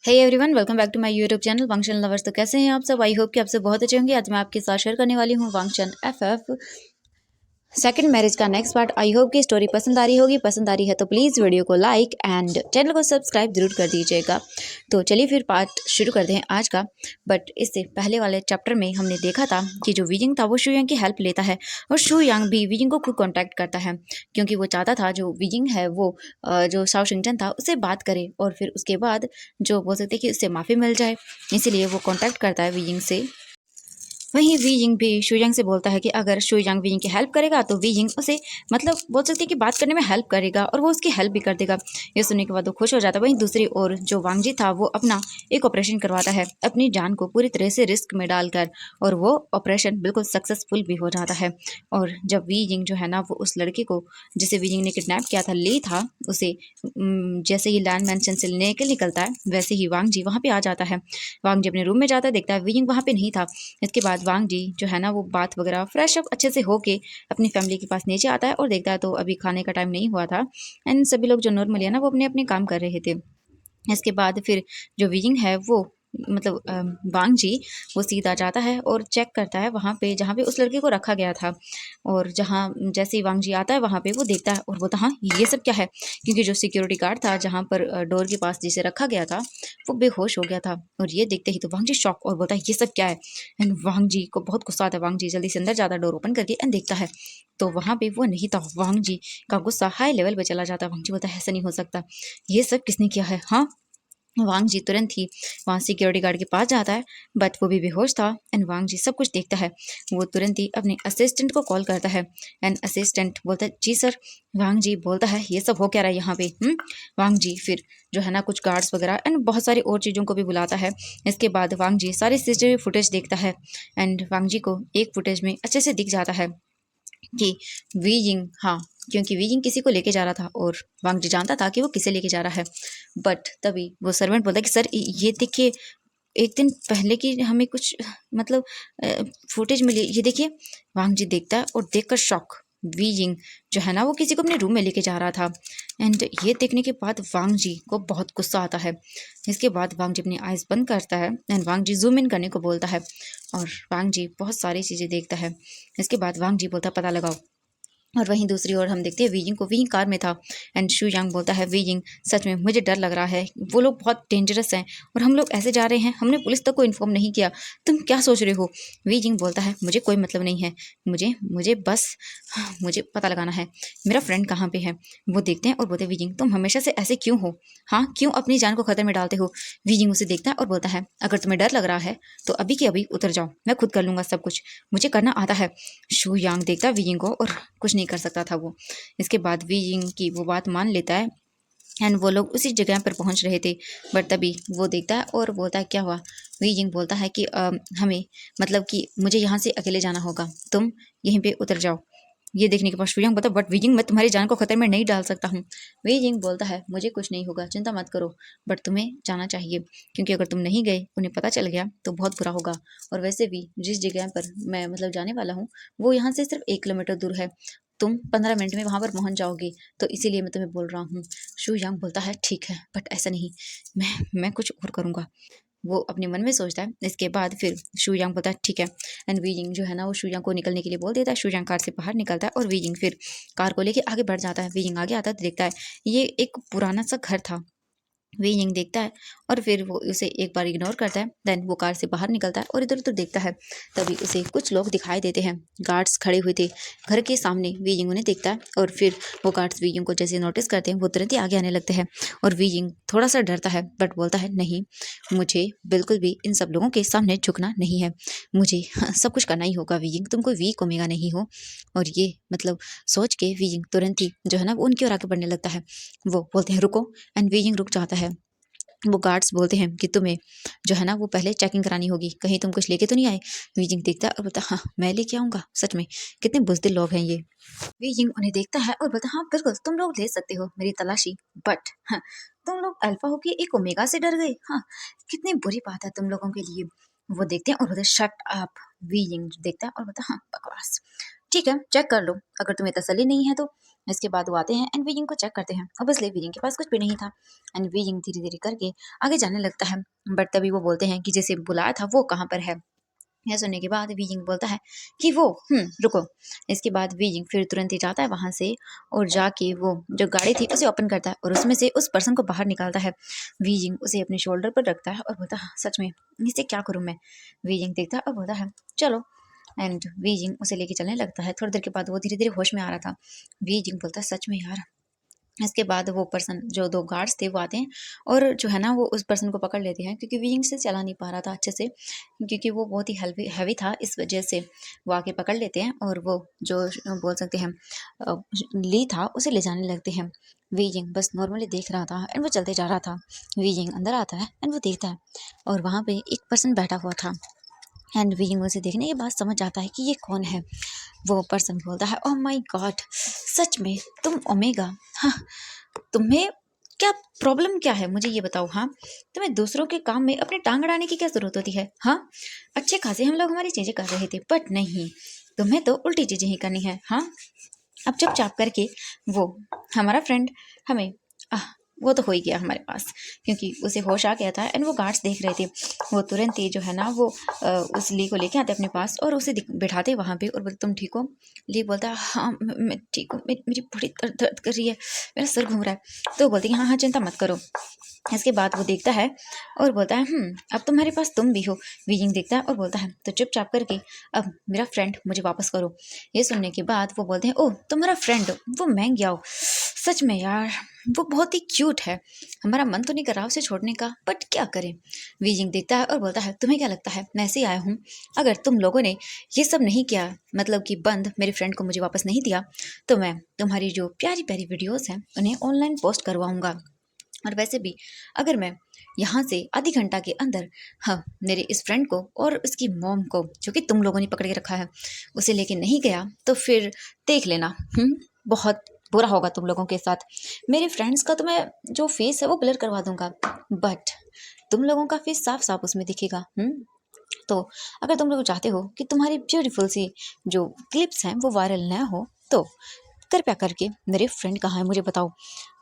Hey everyone, welcome back to my YouTube channel वांगचन lovers. तो कैसे हैं आप सब? आई होप कि आप सब बहुत अच्छे होंगे। आज मैं आपके साथ शेयर करने वाली हूँ वांगचन एफएफ सेकंड मैरिज का नेक्स्ट पार्ट। आई होप की स्टोरी पसंद आ रही होगी। पसंद आ रही है तो प्लीज़ वीडियो को लाइक एंड चैनल को सब्सक्राइब जरूर कर दीजिएगा। तो चलिए फिर पार्ट शुरू करते हैं आज का। बट इससे पहले वाले चैप्टर में हमने देखा था कि जो वीजिंग था वो शू यांग की हेल्प लेता है और शू यांग भी वीजिंग को खुद कॉन्टैक्ट करता है, क्योंकि वो चाहता था जो वीजिंग है वो जो शाओ शिंगचन था उससे बात करे और फिर उसके बाद जो बोल सकते कि उससे माफ़ी मिल जाए। इसीलिए वो कॉन्टैक्ट करता है वीजिंग से। वहीं वीजिंग भी शुयांग से बोलता है कि अगर शुयांग वीजिंग की हेल्प करेगा तो वीजिंग उसे मतलब बोल सकते हैं कि बात करने में हेल्प करेगा और वो उसकी हेल्प भी कर देगा। ये सुनने के बाद वो खुश हो जाता है। वहीं दूसरी ओर जो वांगजी था वो अपना एक ऑपरेशन करवाता है अपनी जान को पूरी तरह से रिस्क में डालकर, और वो ऑपरेशन बिल्कुल सक्सेसफुल भी हो जाता है। और जब वीजिंग जो है ना वो उस लड़के को जिसे वीजिंग ने किडनैप किया था ली था उसे जैसे ही लैंड मैंशन से लेकर निकलता है वैसे ही वांगजी वहाँ पे आ जाता है। वांगजी अपने रूम में जाता है, देखता है वीजिंग वहाँ पे नहीं था। इसके बाद वांग जी जो है ना वो बात वगैरह फ्रेश अप अच्छे से होके अपनी फैमिली के पास नीचे आता है और देखता है तो अभी खाने का टाइम नहीं हुआ था एंड सभी लोग जो नॉर्मली है ना वो अपने अपने काम कर रहे थे। इसके बाद फिर जो वीजिंग है वो मतलब वांग जी वो सीधा जाता है और चेक करता है वहाँ पे जहाँ पे उस लड़के को रखा गया था। और जहाँ जैसे ही वांग जी आता है वहाँ पे वो देखता है और बोलता हाँ ये सब क्या है, क्योंकि जो सिक्योरिटी गार्ड था जहाँ पर डोर के पास जिसे रखा गया था वो बेहोश हो गया था। और ये देखते ही तो वांग जी शॉक और बोलता है ये सब क्या है। एंड वांग जी को बहुत गुस्सा आता है। वांग जी जल्दी से अंदर जाता है डोर ओपन करके एंड देखता है तो वहाँ पे वो नहीं था। वांग जी का गुस्सा हाई लेवल पे चला जाता है। वांग जी बोलता है ऐसा नहीं हो सकता, ये सब किसने किया है। हाँ, वांग जी तुरंत ही वहाँ सिक्योरिटी गार्ड के पास जाता है बट वो भी बेहोश था एंड वांग जी सब कुछ देखता है। वो तुरंत ही अपने असिस्टेंट को कॉल करता है एंड असिस्टेंट बोलता है जी सर। वांग जी बोलता है ये सब हो क्या रहा है यहाँ पे। वांग जी फिर जो है ना कुछ गार्ड्स वगैरह एंड बहुत सारी और चीज़ों को भी बुलाता है। इसके बाद वांग जी सारी सीसीटीवी फुटेज देखता है एंड वांग जी को एक फुटेज में अच्छे से दिख जाता है कि वीजिंग, हाँ, क्योंकि वीजिंग किसी को लेके जा रहा था और वांग जी जानता था कि वो किसे लेके जा रहा है। बट तभी वो सर्वेंट बोलता है कि सर ये देखिए एक दिन पहले की हमें कुछ मतलब फुटेज मिली, ये देखिए। वांग जी देखता है और देखकर शॉक। वीजिंग जो है ना वो किसी को अपने रूम में लेके जा रहा था एंड ये देखने के बाद वांग जी को बहुत गुस्सा आता है। इसके बाद वांग जी अपनी आइज बंद करता है and Wang ji zoom in करने को बोलता है और वांग जी बहुत सारी चीज़ें देखता है। इसके बाद वांग जी बोलता है पता लगाओ। और वहीं दूसरी ओर हम देखते हैं वीजिंग को। वीजिंग कार में था एंड शू यांग बोलता है वीजिंग सच में मुझे डर लग रहा है, वो लोग बहुत डेंजरस हैं और हम लोग ऐसे जा रहे हैं, हमने पुलिस तक को इन्फॉर्म नहीं किया, तुम क्या सोच रहे हो। वीजिंग बोलता है मुझे कोई मतलब नहीं है, मुझे मुझे बस मुझे पता लगाना है मेरा फ्रेंड कहाँ पे है। वो देखते हैं और बोलते हैं वीजिंग तुम हमेशा से ऐसे क्यों हो, हाँ क्यों अपनी जान को खतरे में डालते हो। वीजिंग उसे देखता है और बोलता है अगर तुम्हें डर लग रहा है तो अभी के अभी उतर जाओ, मैं खुद कर लूंगा सब कुछ, मुझे करना आता है। शू यांग देखता है वीजिंग को और कुछ नहीं कर सकता था वो। इसके बाद वीजिंग की वो बात मान लेता है एंड वो लोग उसी जगह पर पहुंच रहे थे। बट तभी वो देखता है और बोलता है क्या हुआ। वीजिंग बोलता है कि हमें मतलब कि मुझे यहाँ से अकेले जाना होगा, तुम यहीं पे उतर जाओ। ये देखने के बाद शुयांग बोलता बट वीजिंग मैं तुम्हारी जान को खतरे में नहीं डाल सकता हूँ। वीजिंग बोलता है मुझे कुछ नहीं होगा, चिंता मत करो, बट तुम्हें जाना चाहिए क्योंकि अगर तुम नहीं गए उन्हें पता चल गया तो बहुत बुरा होगा। और वैसे भी जिस जगह पर मैं मतलब जाने वाला हूँ वो यहाँ से सिर्फ 1 किलोमीटर दूर है, तुम 15 मिनट में वहां पर पहुंच जाओगे, तो इसीलिए मैं तुम्हें बोल रहा हूँ। शू यांग बोलता है ठीक है बट ऐसा नहीं, मैं कुछ और करूँगा, वो अपने मन में सोचता है। इसके बाद फिर शू यांग बोलता है ठीक है एंड वीजिंग जो है ना वो शू यांग को निकलने के लिए बोल देता है। शू यांग कार से बाहर निकलता है और वीजिंग फिर कार को लेके आगे बढ़ जाता है। वीजिंग आगे आता है तो देखता है ये एक पुराना सा घर था। वीजिंग देखता है और फिर वो उसे एक बार इग्नोर करता है। देन वो कार से बाहर निकलता है और इधर उधर देखता है। तभी उसे कुछ लोग दिखाई देते हैं, गार्ड्स खड़े हुए थे घर के सामने। वीजिंग उन्हें देखता है और फिर वो गार्ड्स वीजिंग को जैसे नोटिस करते हैं वो तुरंत ही आगे आने लगते हैं। और वीजिंग थोड़ा सा डरता है बट बोलता है नहीं, मुझे बिल्कुल भी इन सब लोगों के सामने झुकना नहीं है, मुझे सब कुछ करना ही होगा। वीजिंग तुम कोई वीक ओमेगा नहीं हो। और ये मतलब सोच के वीजिंग तुरंत ही जो है ना वो उनकी ओर आगे बढ़ने लगता है। वो बोलते हैं रुको एंड वीजिंग रुक जाता है। वो गार्ड्स बोलते हैं कि तुम्हें जो है ना वो पहले चेकिंग करानी होगी, कहीं तुम कुछ लेके तो नहीं आए। वीजिंग देखता है और बोलता हाँ मैं लेके आऊंगा, सच में कितने बुजदिल लोग हैं ये। वीजिंग उन्हें देखता है और बोलता हाँ बिल्कुल तुम लोग ले सकते हो मेरी तलाशी, बट हाँ, तुम लोग अल्फा हो के एक ओमेगा से डर गए, हाँ कितनी बुरी बात है तुम लोगों के लिए। वो देखते हैं और बोलते शट अप। वीजिंग देखता है और बोलता हाँ बकवास, ठीक है चेक कर लो, अगर तुम्हें तसल्ली नहीं है तो। इसके बाद वो आते हैं एंड वीजिंग को चेक करते हैं। ऑब्वियसली वीजिंग के पास कुछ भी नहीं था एंड वीजिंग धीरे धीरे करके आगे जाने लगता है। बट तभी वो बोलते हैं कि जैसे बुलाया था वो कहाँ पर है। यह सुनने के बाद वीजिंग बोलता है कि वो रुको। इसके बाद वीजिंग फिर तुरंत ही जाता है वहां से और जाके वो जो गाड़ी थी उसे ओपन करता है और उसमें से उस पर्सन को बाहर निकालता है। वीजिंग उसे अपने शोल्डर पर रखता है और बोलता है सच में इसे क्या करूं मैं। वीजिंग देखता है और बोलता है चलो एंड वीजिंग उसे लेके चलने लगता है। थोड़ी देर के बाद वो धीरे धीरे होश में आ रहा था। वीजिंग बोलता है सच में यार। इसके बाद वो पर्सन जो दो गार्ड्स थे वो आते हैं और जो है ना वो उस पर्सन को पकड़ लेते हैं क्योंकि विंग से चला नहीं पा रहा था अच्छे से, क्योंकि वो बहुत ही हैवी था। इस वजह से वो आके पकड़ लेते हैं और वो जो बोल सकते हैं ली था उसे ले जाने लगते हैं। वीजिंग बस नॉर्मली देख रहा था एंड वो चलते जा रहा था। वीजिंग अंदर आता है एंड वो देखता है और वहाँ पे एक पर्सन बैठा हुआ था एंड वीजिंग उसे देखने के बाद समझ जाता है कि ये कौन है। वो पर्सन बोलता है ओह माय गॉड सच में तुम ओमेगा। हाँ, तुम्हें क्या प्रॉब्लम क्या है मुझे ये बताओ। हाँ, तुम्हें दूसरों के काम में अपनी टांग अड़ाने की क्या जरूरत होती है। हाँ, अच्छे खासे हम लोग हमारी चीजें कर रहे थे बट नहीं, तुम्हें तो उल्टी चीजें ही करनी है। हाँ, अब चुपचाप करके वो हमारा फ्रेंड हमें वो तो हो ही गया हमारे पास, क्योंकि उसे होश आ गया था एंड वो गार्ड्स देख रहे थे। वो तुरंत ही जो है ना वो उस ली को लेके आते अपने पास और उसे बिठाते वहाँ पे और बोलते तुम ठीक हो। ली बोलता है हाँ मैं ठीक हूँ, मेरी बड़ी दर्द कर रही है, मेरा सर घूम रहा है। तो बोलती है हाँ हाँ चिंता मत करो। इसके बाद वो देखता है और बोलता है अब तुम्हारे पास तुम भी हो। वीजिंग देखता है और बोलता है तो चुपचाप करके अब मेरा फ्रेंड मुझे वापस करो। ये सुनने के बाद वो बोलते हैं ओह तुम्हारा फ्रेंड, वो मैं गया हो। सच में यार वो बहुत ही क्यूट है, हमारा मन तो नहीं कर रहा उसे छोड़ने का बट क्या करें। वीजिंग देखता है और बोलता है तुम्हें क्या लगता है मैं ऐसे ही आया हूँ, अगर तुम लोगों ने ये सब नहीं किया मतलब कि बंद मेरे फ्रेंड को मुझे वापस नहीं दिया तो मैं तुम्हारी जो प्यारी प्यारी वीडियोस हैं उन्हें ऑनलाइन पोस्ट करवाऊंगा। और वैसे भी अगर मैं यहाँ से आधी घंटा के अंदर हाँ मेरे इस फ्रेंड को और उसकी मॉम को जो कि तुम लोगों ने पकड़ के रखा है उसे लेके नहीं गया तो फिर देख लेना बहुत बुरा होगा तुम लोगों के साथ। मेरे फ्रेंड्स का तो मैं जो फेस है वो ब्लर करवा दूंगा बट तुम लोगों का फेस साफ साफ उसमें दिखेगा। तो अगर तुम लोग चाहते हो कि तुम्हारी ब्यूटीफुल सी जो क्लिप्स हैं वो वायरल ना हो तो कृपया करके मेरे फ्रेंड कहाँ है मुझे बताओ।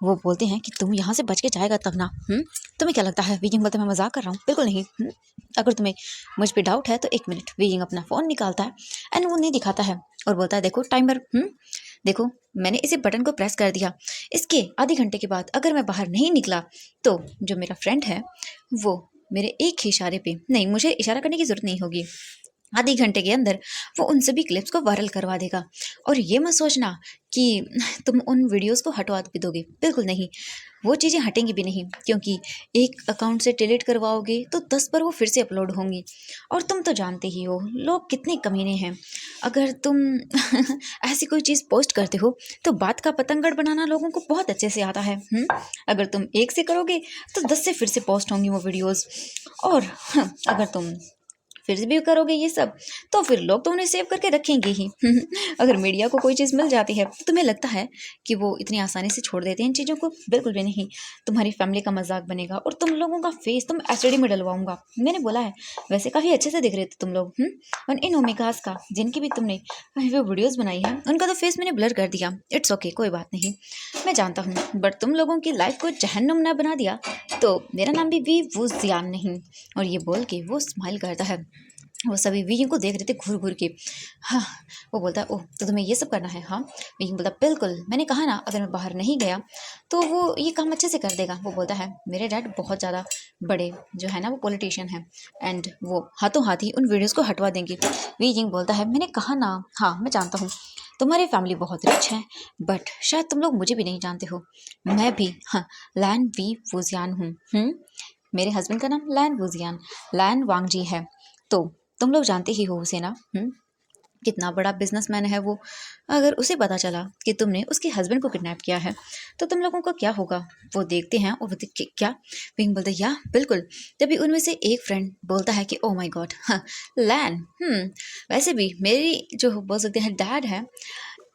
वो बोलते हैं कि तुम यहाँ से बच के जाएगा तब ना। तुम्हें क्या लगता है। वीजिंग बोलते मैं मजाक कर रहा हूँ, बिल्कुल नहीं। अगर तुम्हें मुझ पे डाउट है तो एक मिनट। वीजिंग अपना फ़ोन निकालता है एंड वो नहीं दिखाता है और बोलता है देखो टाइमर, देखो मैंने इसे बटन को प्रेस कर दिया, इसके आधे घंटे के बाद अगर मैं बाहर नहीं निकला तो जो मेरा फ्रेंड है वो मेरे एक ही इशारे पे, नहीं मुझे इशारा करने की जरूरत नहीं होगी, आधे घंटे के अंदर वो उन सभी क्लिप्स को वायरल करवा देगा। और ये मत सोचना कि तुम उन वीडियोस को हटवा भी दोगे, बिल्कुल नहीं, वो चीज़ें हटेंगी भी नहीं, क्योंकि एक अकाउंट से डिलीट करवाओगे तो 10 पर वो फिर से अपलोड होंगी। और तुम तो जानते ही हो लोग कितने कमीने हैं। अगर तुम ऐसी कोई चीज़ पोस्ट करते हो तो बात का पतंगड़ बनाना लोगों को बहुत अच्छे से आता है। अगर तुम एक से करोगे तो 10 से फिर से पोस्ट होंगी वो वीडियोज़। और अगर तुम फिर भी करोगे ये सब तो फिर लोग तो उन्हें सेव करके रखेंगे ही। अगर मीडिया को कोई चीज़ मिल जाती है तो तुम्हें लगता है कि वो इतनी आसानी से छोड़ देते हैं इन चीज़ों को, बिल्कुल भी नहीं। तुम्हारी फैमिली का मजाक बनेगा और तुम लोगों का फेस तुम एचडी में डलवाऊंगा, मैंने बोला है। वैसे काफ़ी अच्छे से दिख रहे थे तुम लोग। और इन ओमेगास का जिनकी भी तुमने वो वीडियोज़ बनाई है उनका तो फेस मैंने ब्लर कर दिया, इट्स ओके कोई बात नहीं, मैं जानता हूँ। बट तुम लोगों की लाइफ को जहन्नुम न बना दिया तो मेरा नाम भी वो जियान नहीं। और ये बोल के वो स्माइल करता है। वो सभी वीजिंग को देख रहे थे घूर घूर के। हाँ, वो बोलता है ओह तो तुम्हें ये सब करना है। हाँ, वीजिंग बोलता बिल्कुल, मैंने कहा ना अगर मैं बाहर नहीं गया तो वो ये काम अच्छे से कर देगा। वो बोलता है मेरे डैड बहुत ज़्यादा बड़े जो है ना वो पॉलिटिशियन है एंड वो हाथों हाथ ही उन वीडियोज़ को हटवा देंगे। वीजिंग बोलता है मैंने कहा ना, हाँ मैं जानता हूँ तुम्हारी फैमिली बहुत रिच है बट शायद तुम लोग मुझे भी नहीं जानते हो, मैं भी हाँ लैन वी वुजियान हूँ। मेरे हस्बैंड का नाम लैन वुजियान, लैन वांगजी है। तो तुम लोग जानते ही हो उसे ना। कितना बड़ा बिजनेसमैन है वो। अगर उसे पता चला कि तुमने उसके हस्बैंड को किडनैप किया है तो तुम लोगों का क्या होगा। वो देखते हैं और बोलते क्या। विंग बोलते या बिल्कुल। तभी उनमें से एक फ्रेंड बोलता है कि ओ माय गॉड हाँ लैन, वैसे भी मेरी जो बोल सकते हैं डैड है,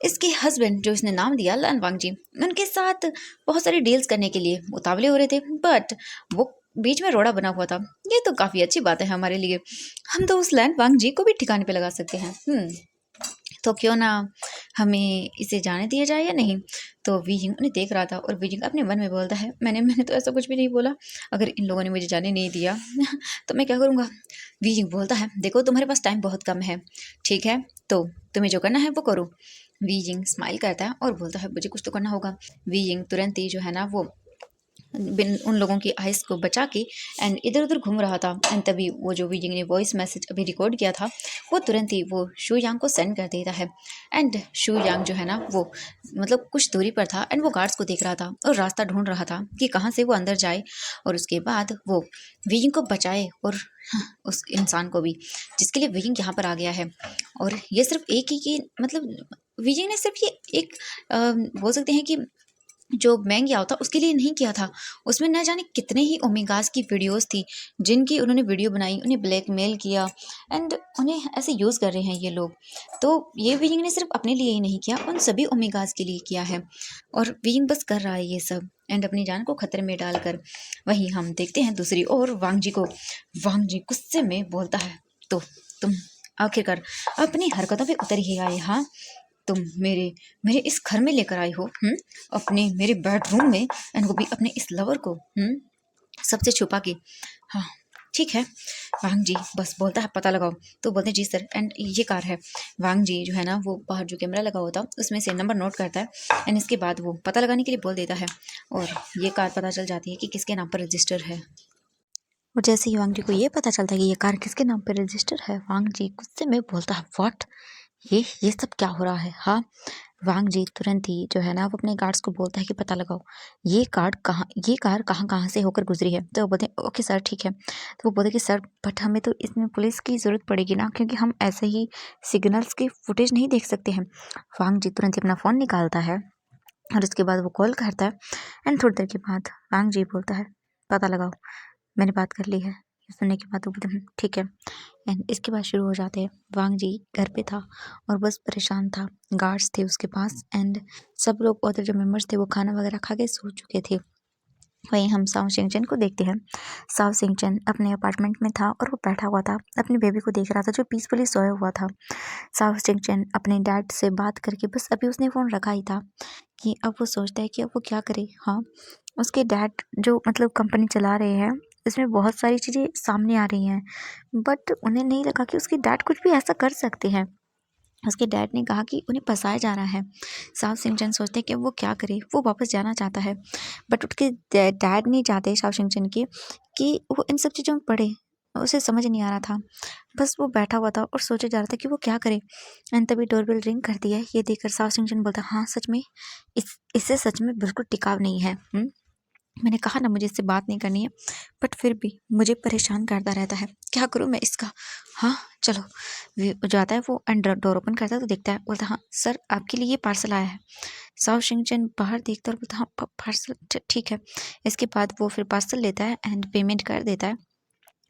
इसके हस्बैंड जो इसने नाम दिया लैन वांगजी, उनके साथ बहुत सारी डील्स करने के लिए उतावले हो रहे थे बट वो बीच में रोड़ा बना हुआ था। ये तो काफी अच्छी बात है हमारे लिए, हम तो उस लैन वांगजी को भी ठिकाने पे लगा सकते हैं। तो क्यों ना हमें इसे जाने दिया जाए या नहीं। तो वीजिंग उन्हें देख रहा था और वीजिंग अपने मन में बोलता है, मैंने तो ऐसा कुछ भी नहीं बोला, अगर इन लोगों ने मुझे जाने नहीं दिया तो मैं क्या करूँगा। वीजिंग बोलता है, देखो तुम्हारे पास टाइम बहुत कम है, ठीक है, तो तुम्हें जो करना है वो करो। वीजिंग स्माइल करता है और बोलता है, मुझे कुछ तो करना होगा। वीजिंग तुरंत ही जो है ना वो बिन उन लोगों की आइस को बचा के एंड इधर उधर घूम रहा था। एंड तभी वो जो वीजिंग ने वॉइस मैसेज अभी रिकॉर्ड किया था वो तुरंत ही वो शू यांग को सेंड कर देता है। एंड शू यांग जो है ना वो मतलब कुछ दूरी पर था एंड वो गार्ड्स को देख रहा था और रास्ता ढूंढ रहा था कि कहाँ से वो अंदर जाए और उसके बाद वो वीजिंग को बचाए और उस इंसान को भी जिसके लिए वीजिंग यहाँ पर आ गया है। और ये सिर्फ एक ही की मतलब वीजिंग ने सिर्फ ये एक बोल सकते हैं कि जो मैंग याओ था उसके लिए नहीं किया था, उसमें न जाने कितने ही ओमेगास की वीडियोस थी जिनकी उन्होंने वीडियो बनाई, उन्हें ब्लैकमेल किया एंड उन्हें ऐसे यूज़ कर रहे हैं ये लोग। तो ये वीइंग ने सिर्फ अपने लिए ही नहीं किया, उन सभी ओमेगास के लिए किया है और वीइंग बस कर रहा है ये सब एंड अपनी जान को खतरे में डालकर। वहीं हम देखते हैं दूसरी ओर वांग जी को। वांग जी गुस्से में बोलता है, तो तुम आखिरकार अपनी हरकतों पे उतर ही आए, हाँ, तुम मेरे मेरे इस घर में लेकर आई हो, अपने मेरे बेडरूम में एंड वो भी अपने इस लवर को सबसे छुपा के। हाँ ठीक है। वांग जी बस बोलता है पता लगाओ, तो बोलते हैं जी सर एंड ये कार है। वांग जी जो है ना वो बाहर जो कैमरा लगा हुआ था उसमें से नंबर नोट करता है एंड इसके बाद वो पता लगाने के लिए बोल देता है और ये कार पता चल जाती है कि किसके नाम पर रजिस्टर है। और जैसे ही वांग जी को ये पता चलता है कि ये कार किसके नाम पर रजिस्टर है, वांग जी गुस्से में बोलता है, व्हाट, ये सब क्या हो रहा है, हाँ। वांग जी तुरंत ही जो है ना वो अपने गार्ड्स को बोलता है कि पता लगाओ ये कार कहाँ कहाँ से होकर गुजरी है। तो वो बोलते हैं ओके सर ठीक है। तो वो बोलते कि सर बट हमें तो इसमें पुलिस की ज़रूरत पड़ेगी ना, क्योंकि हम ऐसे ही सिग्नल्स की फुटेज नहीं देख सकते हैं। वांग जी तुरंत ही अपना फ़ोन निकालता है और उसके बाद वो कॉल करता है एंड थोड़ी देर के बाद वांग जी बोलता है पता लगाओ, मैंने बात कर ली है। ये सुनने के बाद वो बोलते ठीक है एंड इसके बाद शुरू हो जाते हैं। वांग जी घर पे था और बस परेशान था, गार्ड्स थे उसके पास एंड सब लोग और जो मेंबर्स थे वो खाना वगैरह खा के सो चुके थे। वहीं हम साव सिंचन को देखते हैं। साव सिंचन अपने अपार्टमेंट में था और वो बैठा हुआ था, अपनी बेबी को देख रहा था जो पीसफुली सोया हुआ था। साव सिंचन अपने डैड से बात करके बस अभी उसने फ़ोन रखा ही था कि अब वो सोचता है कि अब वो क्या करे। हाँ, उसके डैड जो मतलब कंपनी चला रहे हैं, इसमें बहुत सारी चीज़ें सामने आ रही हैं, बट उन्हें नहीं लगा कि उसके डैड कुछ भी ऐसा कर सकते हैं। उसके डैड ने कहा कि उन्हें फंसाया जा रहा है। साव सिंचन सोचते हैं कि वो क्या करे, वो वापस जाना चाहता है, बट उसके डैड नहीं चाहते साव सिंचन के कि वो इन सब चीज़ों में पड़े। उसे समझ नहीं आ रहा था, बस वो बैठा हुआ था और सोचे जा रहा था कि वो क्या करे। एंड तभी डोरबेल रिंग करती है। ये देखकर साव सिंचन बोलता है, हाँ सच में इससे सच में बिल्कुल टिकाव नहीं है। मैंने कहा ना मुझे इससे बात नहीं करनी है, बट फिर भी मुझे परेशान करता रहता है, क्या करूँ मैं इसका। हाँ चलो, जाता है वो एंड डोर ओपन करता है तो देखता है, बोलता है हाँ सर आपके लिए ये पार्सल आया है। साव सिंचन बाहर देखता है और बोलता है हाँ पार्सल ठीक है। इसके बाद वो फिर पार्सल लेता है एंड पेमेंट कर देता है।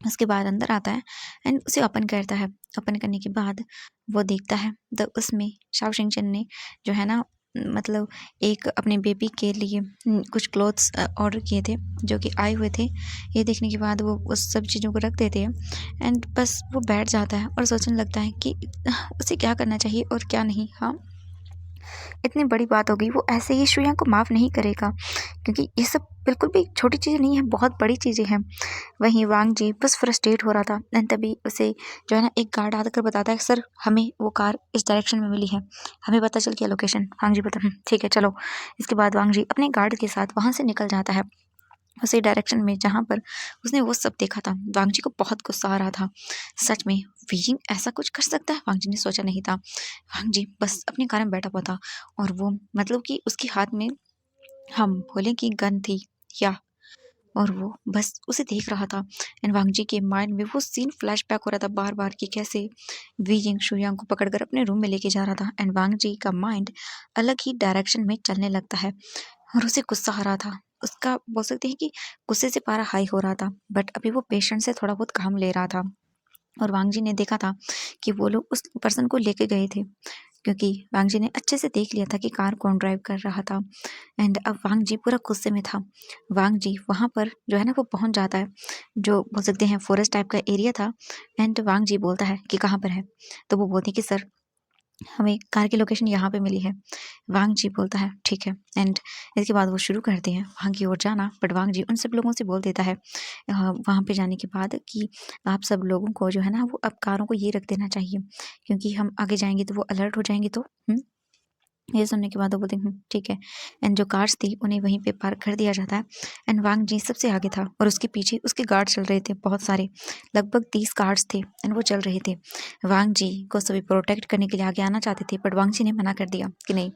उसके बाद अंदर आता है एंड उसे ओपन करता है। ओपन करने के बाद वो देखता है तो उसमें शाओ शिंगचन ने जो है ना मतलब एक अपने बेबी के लिए कुछ क्लोथ्स ऑर्डर किए थे जो कि आए हुए थे। ये देखने के बाद वो उस सब चीज़ों को रख देते हैं एंड बस वो बैठ जाता है और सोचने लगता है कि उसे क्या करना चाहिए और क्या नहीं। हाँ, इतनी बड़ी बात हो गई, वो ऐसे ही श्रेया को माफ़ नहीं करेगा, क्योंकि ये सब बिल्कुल भी छोटी चीज़ें नहीं है, बहुत बड़ी चीज़ें हैं। वहीं वांग जी बस फ्रस्ट्रेट हो रहा था एंड तभी उसे जो है ना एक गार्ड आकर बताता है, सर हमें वो कार इस डायरेक्शन में मिली है, हमें पता चल गया लोकेशन। वांग जी बोलता ठीक है चलो। इसके बाद वांग जी अपने गार्ड के साथ वहाँ से निकल जाता है उसी डायरेक्शन में जहाँ पर उसने वो सब देखा था। वांग जी को बहुत गुस्सा आ रहा था, सच में वीइंग ऐसा कुछ कर सकता है, वांग जी ने सोचा नहीं था। वांग जी बस अपने कार में बैठा हुआ था और वो मतलब कि उसके हाथ में हम बोले कि गन थी या, और वो बस उसे देख रहा था एंड वांग जी के माइंड में वो सीन फ्लैशबैक हो रहा था बार बार कि कैसे वीइंग शुयांग को पकड़कर अपने रूम में लेके जा रहा था एंड वांग जी का माइंड अलग ही डायरेक्शन में चलने लगता है और उसे गुस्सा आ रहा था। उसका बोल सकते हैं कि गुस्से से पारा हाई हो रहा था, बट अभी वो पेशेंट से थोड़ा बहुत काम ले रहा था। और वांग जी ने देखा था कि वो लोग उस पर्सन को लेके गए थे, क्योंकि वांग जी ने अच्छे से देख लिया था कि कार कौन ड्राइव कर रहा था एंड अब वांग जी पूरा गुस्से में था। वांग जी वहाँ पर जो है ना वो पहुँच जाता है, जो बोल सकते हैं फॉरेस्ट टाइप का एरिया था एंड वांग जी बोलता है कि कहाँ पर है। तो वो बोलते हैं कि सर हमें कार की लोकेशन यहाँ पे मिली है। वांग जी बोलता है ठीक है। एंड इसके बाद वो शुरू करते हैं वहाँ की ओर जाना। बट वांग जी उन सब लोगों से बोल देता है वहाँ पे जाने के बाद कि आप सब लोगों को जो है ना वो अब कारों को ये रख देना चाहिए, क्योंकि हम आगे जाएंगे तो वो अलर्ट हो जाएंगे। तो ये सुनने के बाद वो बोलते हैं ठीक है। एंड जो कार्स थी उन्हें वहीं पे पार्क कर दिया जाता है। एंड वांग जी सबसे आगे था और उसके पीछे उसके गार्ड चल रहे थे बहुत सारे, लगभग 30 गार्ड्स थे एंड वो चल रहे थे। वांग जी को सभी प्रोटेक्ट करने के लिए आगे आना चाहते थे, बट वांग जी ने मना कर दिया कि नहीं।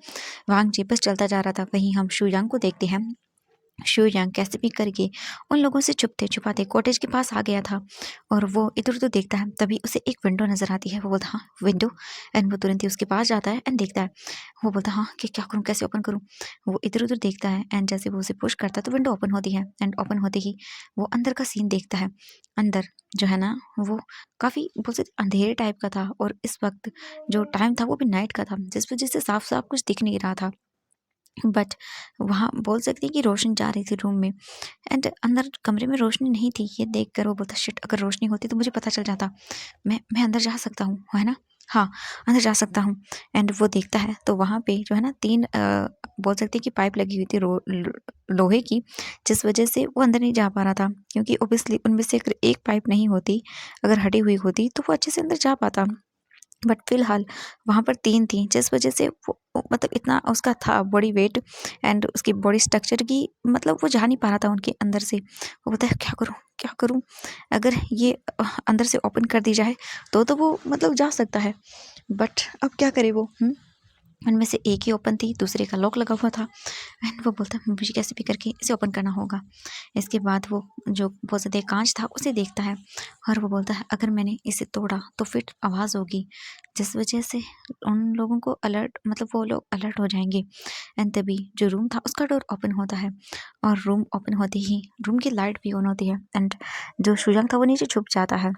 वांग जी बस चलता जा रहा था। वहीं हम शुयांग को देखते हैं। शुयांग कैसे भी करके उन लोगों से छुपते छुपाते कॉटेज के पास आ गया था और वो इधर उधर देखता है। तभी उसे एक विंडो नजर आती है। वो बोलता हाँ विंडो। एंड वो तुरंत ही उसके पास जाता है एंड देखता है। वो बोलता हाँ कि क्या करूँ, कैसे ओपन करूँ। वो इधर उधर देखता है एंड जैसे वो उसे पुश करता है तो विंडो ओपन होती है। एंड ओपन होते ही वो अंदर का सीन देखता है। अंदर जो है ना वो काफ़ी बोल सकते अंधेरे टाइप का था और इस वक्त जो टाइम था वो भी नाइट का था, जिस वजह से साफ साफ कुछ दिख नहीं रहा था। बट वहाँ बोल सकते हैं कि रोशनी जा रही थी रूम में। एंड अंदर कमरे में रोशनी नहीं थी। ये देखकर वो बोलता शिट, अगर रोशनी होती तो मुझे पता चल जाता। मैं अंदर जा सकता हूँ, है ना। हाँ, अंदर जा सकता हूँ। एंड वो देखता है तो वहाँ पे जो है ना 3 बोल सकते हैं कि पाइप लगी हुई थी लोहे की, जिस वजह से वो अंदर नहीं जा पा रहा था, क्योंकि ओबियसली उनमें से अगर एक पाइप नहीं होती, अगर हटी हुई होती तो वो अच्छे से अंदर जा पाता। बट फिलहाल वहाँ पर 3 थी, जिस वजह से वो मतलब इतना उसका था बॉडी वेट एंड उसकी बॉडी स्ट्रक्चर की, मतलब वो जा नहीं पा रहा था उनके अंदर से। वो बोलता है क्या करूँ क्या करूँ, अगर ये अंदर से ओपन कर दी जाए तो वो मतलब जा सकता है। बट अब क्या करे वो। उनमें से एक ही ओपन थी, दूसरे का लॉक लगा हुआ था। एंड वो बोलता है मुझे कैसे भी करके इसे ओपन करना होगा। इसके बाद वो जो बहुत ज़्यादा कांच था उसे देखता है और वो बोलता है अगर मैंने इसे तोड़ा तो फिर आवाज़ होगी, जिस वजह से उन लोगों को अलर्ट, मतलब वो लोग अलर्ट हो जाएंगे। एंड तभी जो रूम था उसका डोर ओपन होता है और रूम ओपन होते ही रूम की लाइट भी ऑन होती है। एंड जो शुजंग था वो नीचे छुप जाता है।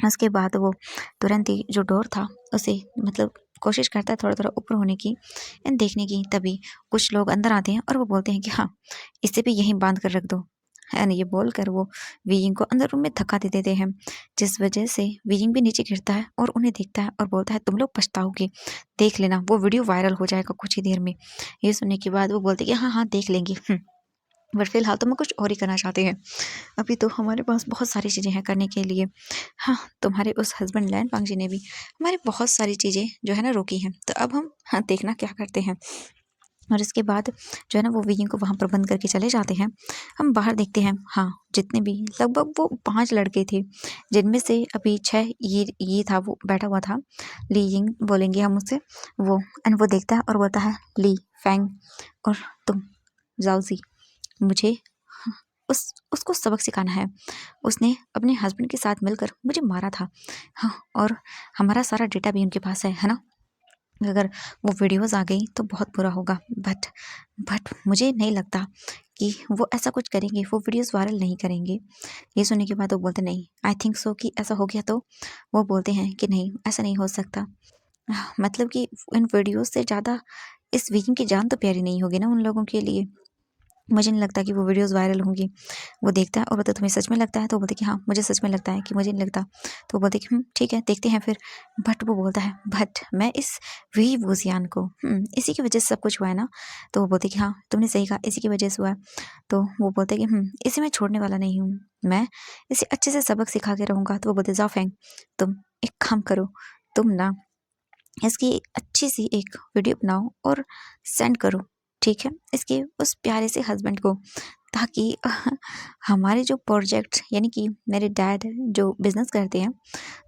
उसके बाद वो तुरंत ही जो डोर था उसे मतलब कोशिश करता है थोड़ा थोड़ा ऊपर होने की एंड देखने की। तभी कुछ लोग अंदर आते हैं और वो बोलते हैं कि हाँ इसे भी यहीं बांध कर रख दो। एंड ये बोलकर वो वीइंग को अंदर रूम में धक्का दे देते हैं, जिस वजह से वीइंग भी नीचे गिरता है और उन्हें देखता है और बोलता है तुम लोग पछताओगे, देख लेना वो वीडियो वायरल हो जाएगा कुछ ही देर में। ये सुनने के बाद वो बोलते हैं कि हाँ हाँ देख लेंगे। बट फिलहाल तो मैं कुछ और ही करना चाहते हैं। अभी तो हमारे पास बहुत सारी चीज़ें हैं करने के लिए। हाँ, तुम्हारे उस हस्बैंड लैन पांग जी ने भी हमारी बहुत सारी चीज़ें जो है ना रोकी हैं। तो अब हम हाँ देखना क्या करते हैं। और इसके बाद जो है ना वो वीइंग को वहाँ पर बंद करके चले जाते हैं। हम बाहर देखते हैं, हाँ जितने भी लगभग वो 5 लड़के थे, जिनमें से अभी 6 ये था वो बैठा हुआ था। ली यिंग बोलेंगे हम उससे वो। एंड वो देखता है और बोलता है ली फैंग और तुम जाओजी, मुझे उसको सबक सिखाना है। उसने अपने हस्बैंड के साथ मिलकर मुझे मारा था। हाँ, और हमारा सारा डेटा भी उनके पास है ना। अगर वो वीडियोस आ गई तो बहुत बुरा होगा। बट मुझे नहीं लगता कि वो ऐसा कुछ करेंगे, वो वीडियोस वायरल नहीं करेंगे। ये सुनने के बाद वो बोलते नहीं, आई थिंक सो कि ऐसा हो गया तो वो बोलते हैं कि नहीं ऐसा नहीं हो सकता। मतलब कि इन वीडियोस से ज़्यादा इस वीकिंग की जान तो प्यारी नहीं होगी ना उन लोगों के लिए। मुझे नहीं लगता कि वो वीडियोस वायरल होंगी। वो देखता है और बोलता है तुम्हें सच में लगता है, तो वो बोलते कि हाँ मुझे सच में लगता है कि मुझे नहीं लगता। तो वो बोलते कि ठीक है देखते हैं फिर। बट वो बोलता है बट मैं इस वी वूजियान को इसी की वजह से सब कुछ हुआ है ना। तो वो बोलते कि हाँ तुमने सही कहा, इसी की वजह से हुआ है। तो वो बोलते कि इसे मैं छोड़ने वाला नहीं हूँ, मैं इसे अच्छे से सबक सिखा के रहूँगा। तो वो बोलते जाओ फैंग, तुम एक काम करो, तुम ना इसकी अच्छी सी एक वीडियो बनाओ और सेंड करो, ठीक है, इसके उस प्यारे से हस्बैंड को, ताकि हमारे जो प्रोजेक्ट यानी कि मेरे डैड जो बिजनेस करते हैं,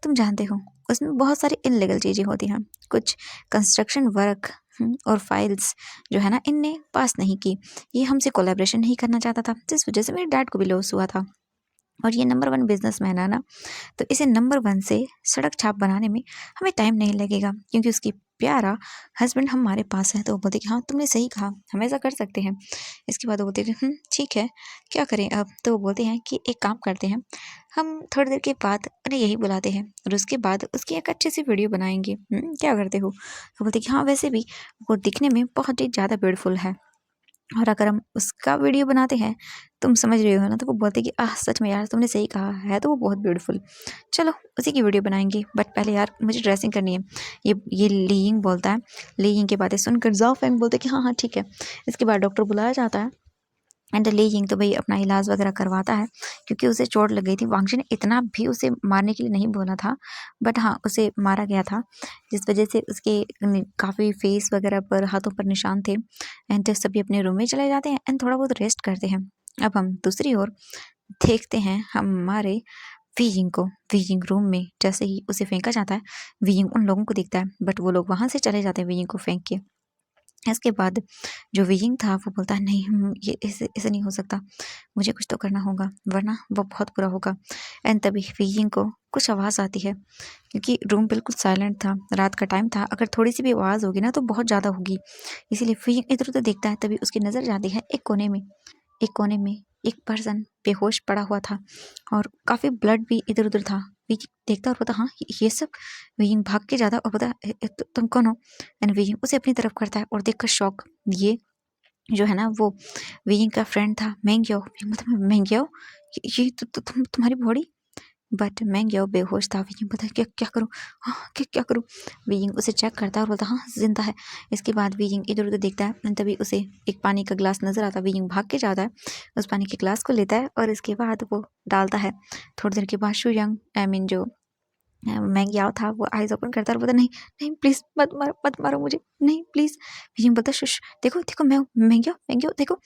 तुम जानते हो उसमें बहुत सारी इनलीगल चीज़ें होती हैं। कुछ कंस्ट्रक्शन वर्क और फाइल्स जो है ना इनने पास नहीं की। ये हमसे कोलैबोरेशन नहीं करना चाहता था, जिस वजह से मेरे डैड को भी लॉस हुआ था। और ये नंबर 1 बिजनेसमैन है ना, तो इसे नंबर 1 से सड़क छाप बनाने में हमें टाइम नहीं लगेगा, क्योंकि उसकी प्यारा हस्बैंड हमारे पास है। तो वो बोलते कि हाँ तुमने सही कहा, हम ऐसा कर सकते हैं। इसके बाद वो बोलते कि ठीक है क्या करें अब। तो वो बोलते हैं कि एक काम करते हैं, हम थोड़ी देर के बाद उन्हें यही बुलाते हैं और उसके बाद उसकी एक अच्छी सी वीडियो बनाएंगे। क्या करते हो। तो बोलते कि हाँ वैसे भी वो दिखने में बहुत ही ज़्यादा ब्यूटीफुल है। और अगर हम उसका वीडियो बनाते हैं, तुम समझ रहे हो ना, तो वो बोलते कि आह सच में यार तुमने सही कहा है, तो वो बहुत ब्यूटीफुल। चलो उसी की वीडियो बनाएंगे, बट पहले यार मुझे ड्रेसिंग करनी है। ये लीइंग बोलता है। लीइंग की बातें सुनकर जाओ फैंग बोलते कि हाँ हाँ ठीक है। इसके बाद डॉक्टर बुलाया जाता है एंड लीइंग तो भाई अपना इलाज वगैरह करवाता है, क्योंकि उसे चोट लग गई थी। वांगजी ने इतना भी उसे मारने के लिए नहीं बोला था, बट हाँ उसे मारा गया था, जिस वजह से उसके काफ़ी फेस वगैरह पर, हाथों पर निशान थे। एंड सभी अपने रूम में चले जाते हैं एंड थोड़ा बहुत रेस्ट करते हैं। अब हम दूसरी ओर देखते हैं हमारे वीइंग को। वीइंग रूम में जैसे ही उसे फेंका जाता है, वीइंग उन लोगों को दिखता है, बट वो लोग वहाँ से चले जाते हैं वीइंग को फेंक के। इसके बाद जो वीइंग था वो बोलता है नहीं ये ऐसे नहीं हो सकता, मुझे कुछ तो करना होगा वरना वो बहुत बुरा होगा। एंड तभी वीइंग को कुछ आवाज़ आती है, क्योंकि रूम बिल्कुल साइलेंट था, रात का टाइम था, अगर थोड़ी सी भी आवाज़ होगी ना तो बहुत ज़्यादा होगी। इसीलिए वीइंग इधर उधर देखता है, तभी उसकी नज़र जाती है एक कोने में एक पर्सन बेहोश पड़ा हुआ था और काफ़ी ब्लड भी इधर उधर था। विजिंग देखता और पता हाँ ये सब। विजिंग भाग के जाता और पता तुम कौन हो। एंड विजिंग उसे अपनी तरफ करता है और देखकर शॉक। ये जो है ना वो विजिंग का फ्रेंड था मैंग्यो। मतलब मैंग्यो ये तुम्हारी बॉडी। बट मैंग्यो बेहोश था। विजिंग पता है क्या क्या करूँ, हाँ क्या करूँ। विजिंग उसे चेक करता है और बोलता हाँ जिंदा है। इसके बाद विजिंग इधर उधर देखता है, तभी उसे एक पानी का ग्लास नजर आता है। विजिंग भाग के जाता है, उस पानी के ग्लास को लेता है और इसके बाद वो डालता है। थोड़ी देर के बाद शू यंग आई मीन जो मैंग्याओ था वो आइज ओपन करता है और बोलता नहीं नहीं प्लीज मत मारो मुझे, नहीं प्लीज। विजिंग बोलता शुश देखो देखो मैं हूँ मैंग्याओ देखो।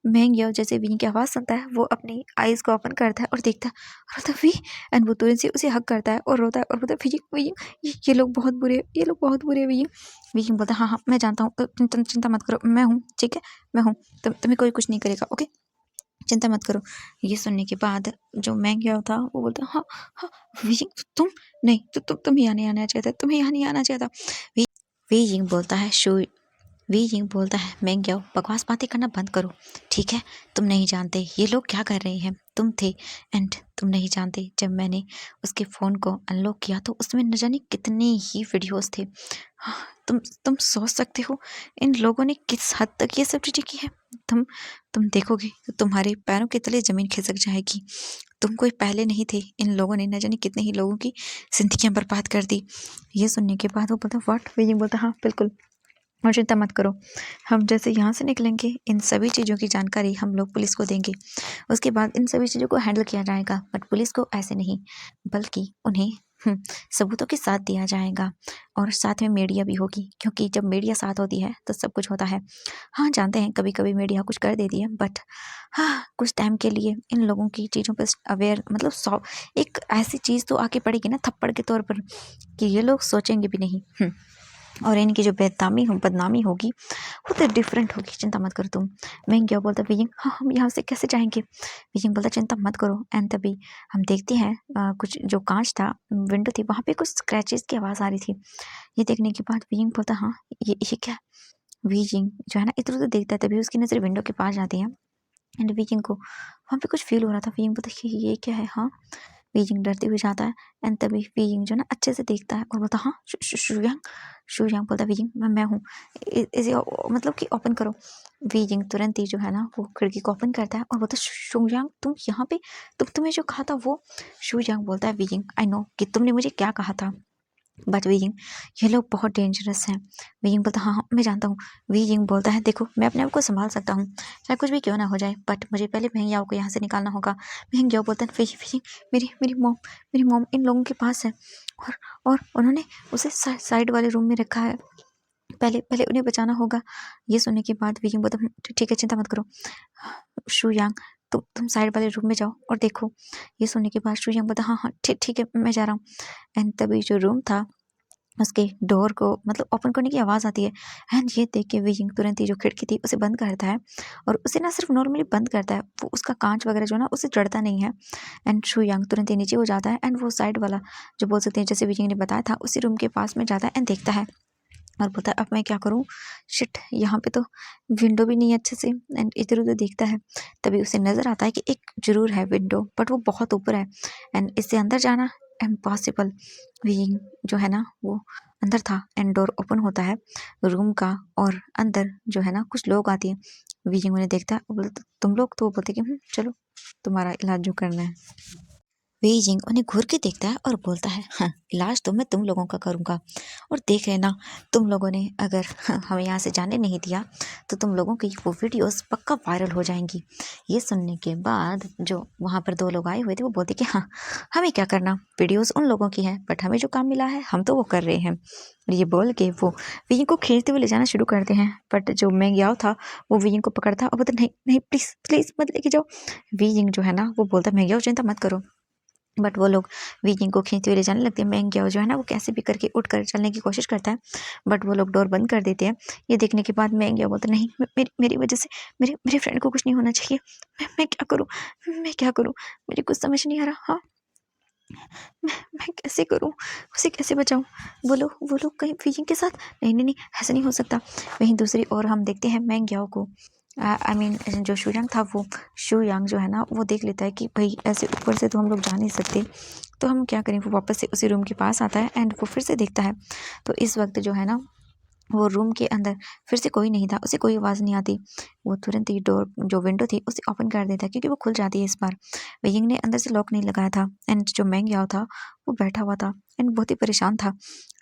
मैंग्याओ जैसे विजिंग की आवाज़ सुनता है वो अपनी आइज को ओपन करता है और देखता है और बोलता वी। एंड वो तुरंत से उसे हक करता है और रोता है और बोलता है विजिंग विजिंग ये लोग बहुत बुरे हैं, ये लोग बहुत बुरे हैं विजिंग। विजिंग बोलता हाँ हाँ मैं जानता हूँ, चिंता मत करो, मैं हूँ ठीक है, मैं हूँ, तुम्हें कोई कुछ नहीं करेगा ओके, चिंता मत करो। ये सुनने के बाद जो मैंग्याओ था वो बोलता हाँ हाँ विजिंग तुम नहीं तुम यहाँ नहीं आना चाहता, तुम्हें यहाँ नहीं आना चाहता। वीजिंग बोलता है वीजिंग बोलता है मैंग्याओ बकवास बातें करना बंद करो ठीक है, तुम नहीं जानते ये लोग क्या कर रहे हैं, तुम थे एंड तुम नहीं जानते जब मैंने उसके फ़ोन को अनलॉक किया तो उसमें न जाने कितने ही वीडियोस थे। हाँ, तुम सोच सकते हो इन लोगों ने किस हद तक ये सब चीज़ें की है। तुम देखोगे तो तुम्हारे पैरों के तले ज़मीन खिसक जाएगी। तुम कोई पहले नहीं थे, इन लोगों ने न जाने कितने ही लोगों की ज़िंदगियाँ बर्बाद कर दी। ये सुनने के बाद वो बोलता व्हाट। वीजिंग बोलता हाँ बिल्कुल, और चिंता मत करो, हम जैसे यहाँ से निकलेंगे इन सभी चीज़ों की जानकारी हम लोग पुलिस को देंगे, उसके बाद इन सभी चीज़ों को हैंडल किया जाएगा। बट पुलिस को ऐसे नहीं, बल्कि उन्हें सबूतों के साथ दिया जाएगा और साथ में मीडिया भी होगी, क्योंकि जब मीडिया साथ होती है तो सब कुछ होता है। हाँ जानते हैं कभी कभी मीडिया कुछ कर देती है, बट हाँ कुछ टाइम के लिए इन लोगों की चीज़ों पर अवेयर मतलब एक ऐसी चीज़ तो आके पड़ेगी ना थप्पड़ के तौर पर, कि ये लोग सोचेंगे भी नहीं। और इनकी जो बदनामी होगी वो तो डिफरेंट होगी, चिंता मत करो तुम। मैं क्या बोलता विजिंग हाँ हम यहाँ से कैसे जाएंगे। विजिंग बोलता चिंता मत करो। एंड तभी हम देखते हैं कुछ जो कांच था, विंडो थी, वहाँ पे कुछ स्क्रैचेस की आवाज़ आ रही थी। ये देखने के बाद विजिंग बोलता हाँ ये क्या। विजिंग जो है ना इधर उधर देखता है, तभी उसकी नज़र विंडो के पास जाती है एंड विजिंग को वहाँ पे कुछ फील हो रहा था। विजिंग बोलता ये क्या है। हाँ बीजिंग डरते हुए जाता है एंड तभी बीजिंग जो ना अच्छे से देखता है और बोलता हाँ शुयांग। शुयांग बोलता बीजिंग मैं हूँ, इसे मतलब कि ओपन करो। बीजिंग तुरंत ही जो है ना वो खिड़की को ओपन करता है और बोलता शुयांग तुम यहाँ पे, तुम्हें जो कहा था वो। शुयांग बोलता है बीजिंग आई नो कि तुमने मुझे क्या कहा था, बट वीजिंग ये लोग बहुत डेंजरस हैं। वीजिंग बोलता हाँ मैं जानता हूँ। वीजिंग बोलता है देखो मैं अपने आप को संभाल सकता हूँ, चाहे कुछ भी क्यों ना हो जाए, बट मुझे पहले महंगियाओं को यहाँ से निकालना होगा। महंगियाओ बोलता है वीजिंग मेरी मेरी मॉम इन लोगों के पास है और उन्होंने उसे साइड वाले रूम में रखा है, पहले पहले उन्हें बचाना होगा। ये सुनने के बाद वीजिंग बोलता ठीक है चिंता मत करो। शुयांग तुम साइड वाले रूम में जाओ और देखो। ये सुनने के बाद शुयांग बोलता हाँ हाँ ठीक है मैं जा रहा हूँ। एंड तभी जो रूम था उसके डोर को मतलब ओपन करने की आवाज़ आती है एंड ये देख के विजिंग तुरंत ही जो खिड़की थी उसे बंद करता है और उसे ना सिर्फ नॉर्मली बंद करता है, वो उसका कांच वगैरह जो ना उसे जड़ता नहीं है। एंड शू यांग तुरंत ही नीचे हो जाता है एंड वो साइड वाला जो बोल सकते हैं जैसे विजिंग ने बताया था उसी रूम के पास में जाता है एंड देखता है और बोलता है अब मैं क्या करूँ, शिट यहाँ पे तो विंडो भी नहीं है अच्छे से। एंड इधर उधर देखता है, तभी उसे नज़र आता है कि एक जरूर है विंडो बट वो बहुत ऊपर है एंड इससे अंदर जाना इम्पॉसिबल। विजिंग जो है ना वो अंदर था एंड डोर ओपन होता है रूम का और अंदर जो है ना कुछ लोग आते हैं। वीजिंग उन्हें देखता है और बोलता तुम लोग, तो वो बोलते कि चलो तुम्हारा इलाज जो करना है। बीजिंग उन्हें घूर के देखता है और बोलता है हाँ, इलाज तो मैं तुम लोगों का करूँगा और देख लेना, तुम लोगों ने अगर हमें यहाँ से जाने नहीं दिया तो तुम लोगों की वो वीडियोस पक्का वायरल हो जाएंगी। ये सुनने के बाद जो वहाँ पर दो लोग आए हुए थे वो बोलते कि हाँ, हमें क्या करना, वीडियोस उन लोगों की है बट हमें जो काम मिला है हम तो वो कर रहे हैं। और ये बोल के वो विजिंग को खींचते हुए ले जाना शुरू करते हैं, बट जो मैंग याओ था वो विजिंग को पकड़ता और बोलता नहीं नहीं, प्लीज़ प्लीज़ मत लेके जाओ। विजिंग जो है ना वो बोलता मैंग याओ चिंता मत करो, बट वो लोग वीजिंग को खींचते हुए ले जाने लगते हैं। मैंग याओ जो है ना वो कैसे भी करके उठ कर चलने की कोशिश करता है, बट वो लोग डोर बंद कर देते हैं। ये देखने के बाद मैंग याओ बोलता नहीं, मेरी वजह से मेरे मेरे फ्रेंड को कुछ नहीं होना चाहिए। मैं क्या करूँ, मैं क्या करूँ, मुझे कुछ समझ नहीं आ रहा। हाँ, मैं कैसे करूँ, उसे कैसे बचाऊँ। वो लोग कहीं वीजिंग के साथ, नहीं नहीं नहीं, ऐसा नहीं हो सकता। वहीं दूसरी ओर हम देखते हैं मैंग याओ को, आई मीन जो शुयांग था वो शुयांग जो है ना वो देख लेता है कि भाई ऐसे ऊपर से तो हम लोग जा नहीं सकते, तो हम क्या करें। वो वापस से उसी रूम के पास आता है एंड वो फिर से देखता है, तो इस वक्त जो है ना वो रूम के अंदर फिर से कोई नहीं था, उसे कोई आवाज़ नहीं आती। वो तुरंत ही डोर जो विंडो थी उसे ओपन कर देता है क्योंकि वो खुल जाती है इस बार। वेइंग ने अंदर से लॉक नहीं लगाया था एंड जो मैंग याओ था वो बैठा हुआ था एंड बहुत ही परेशान था।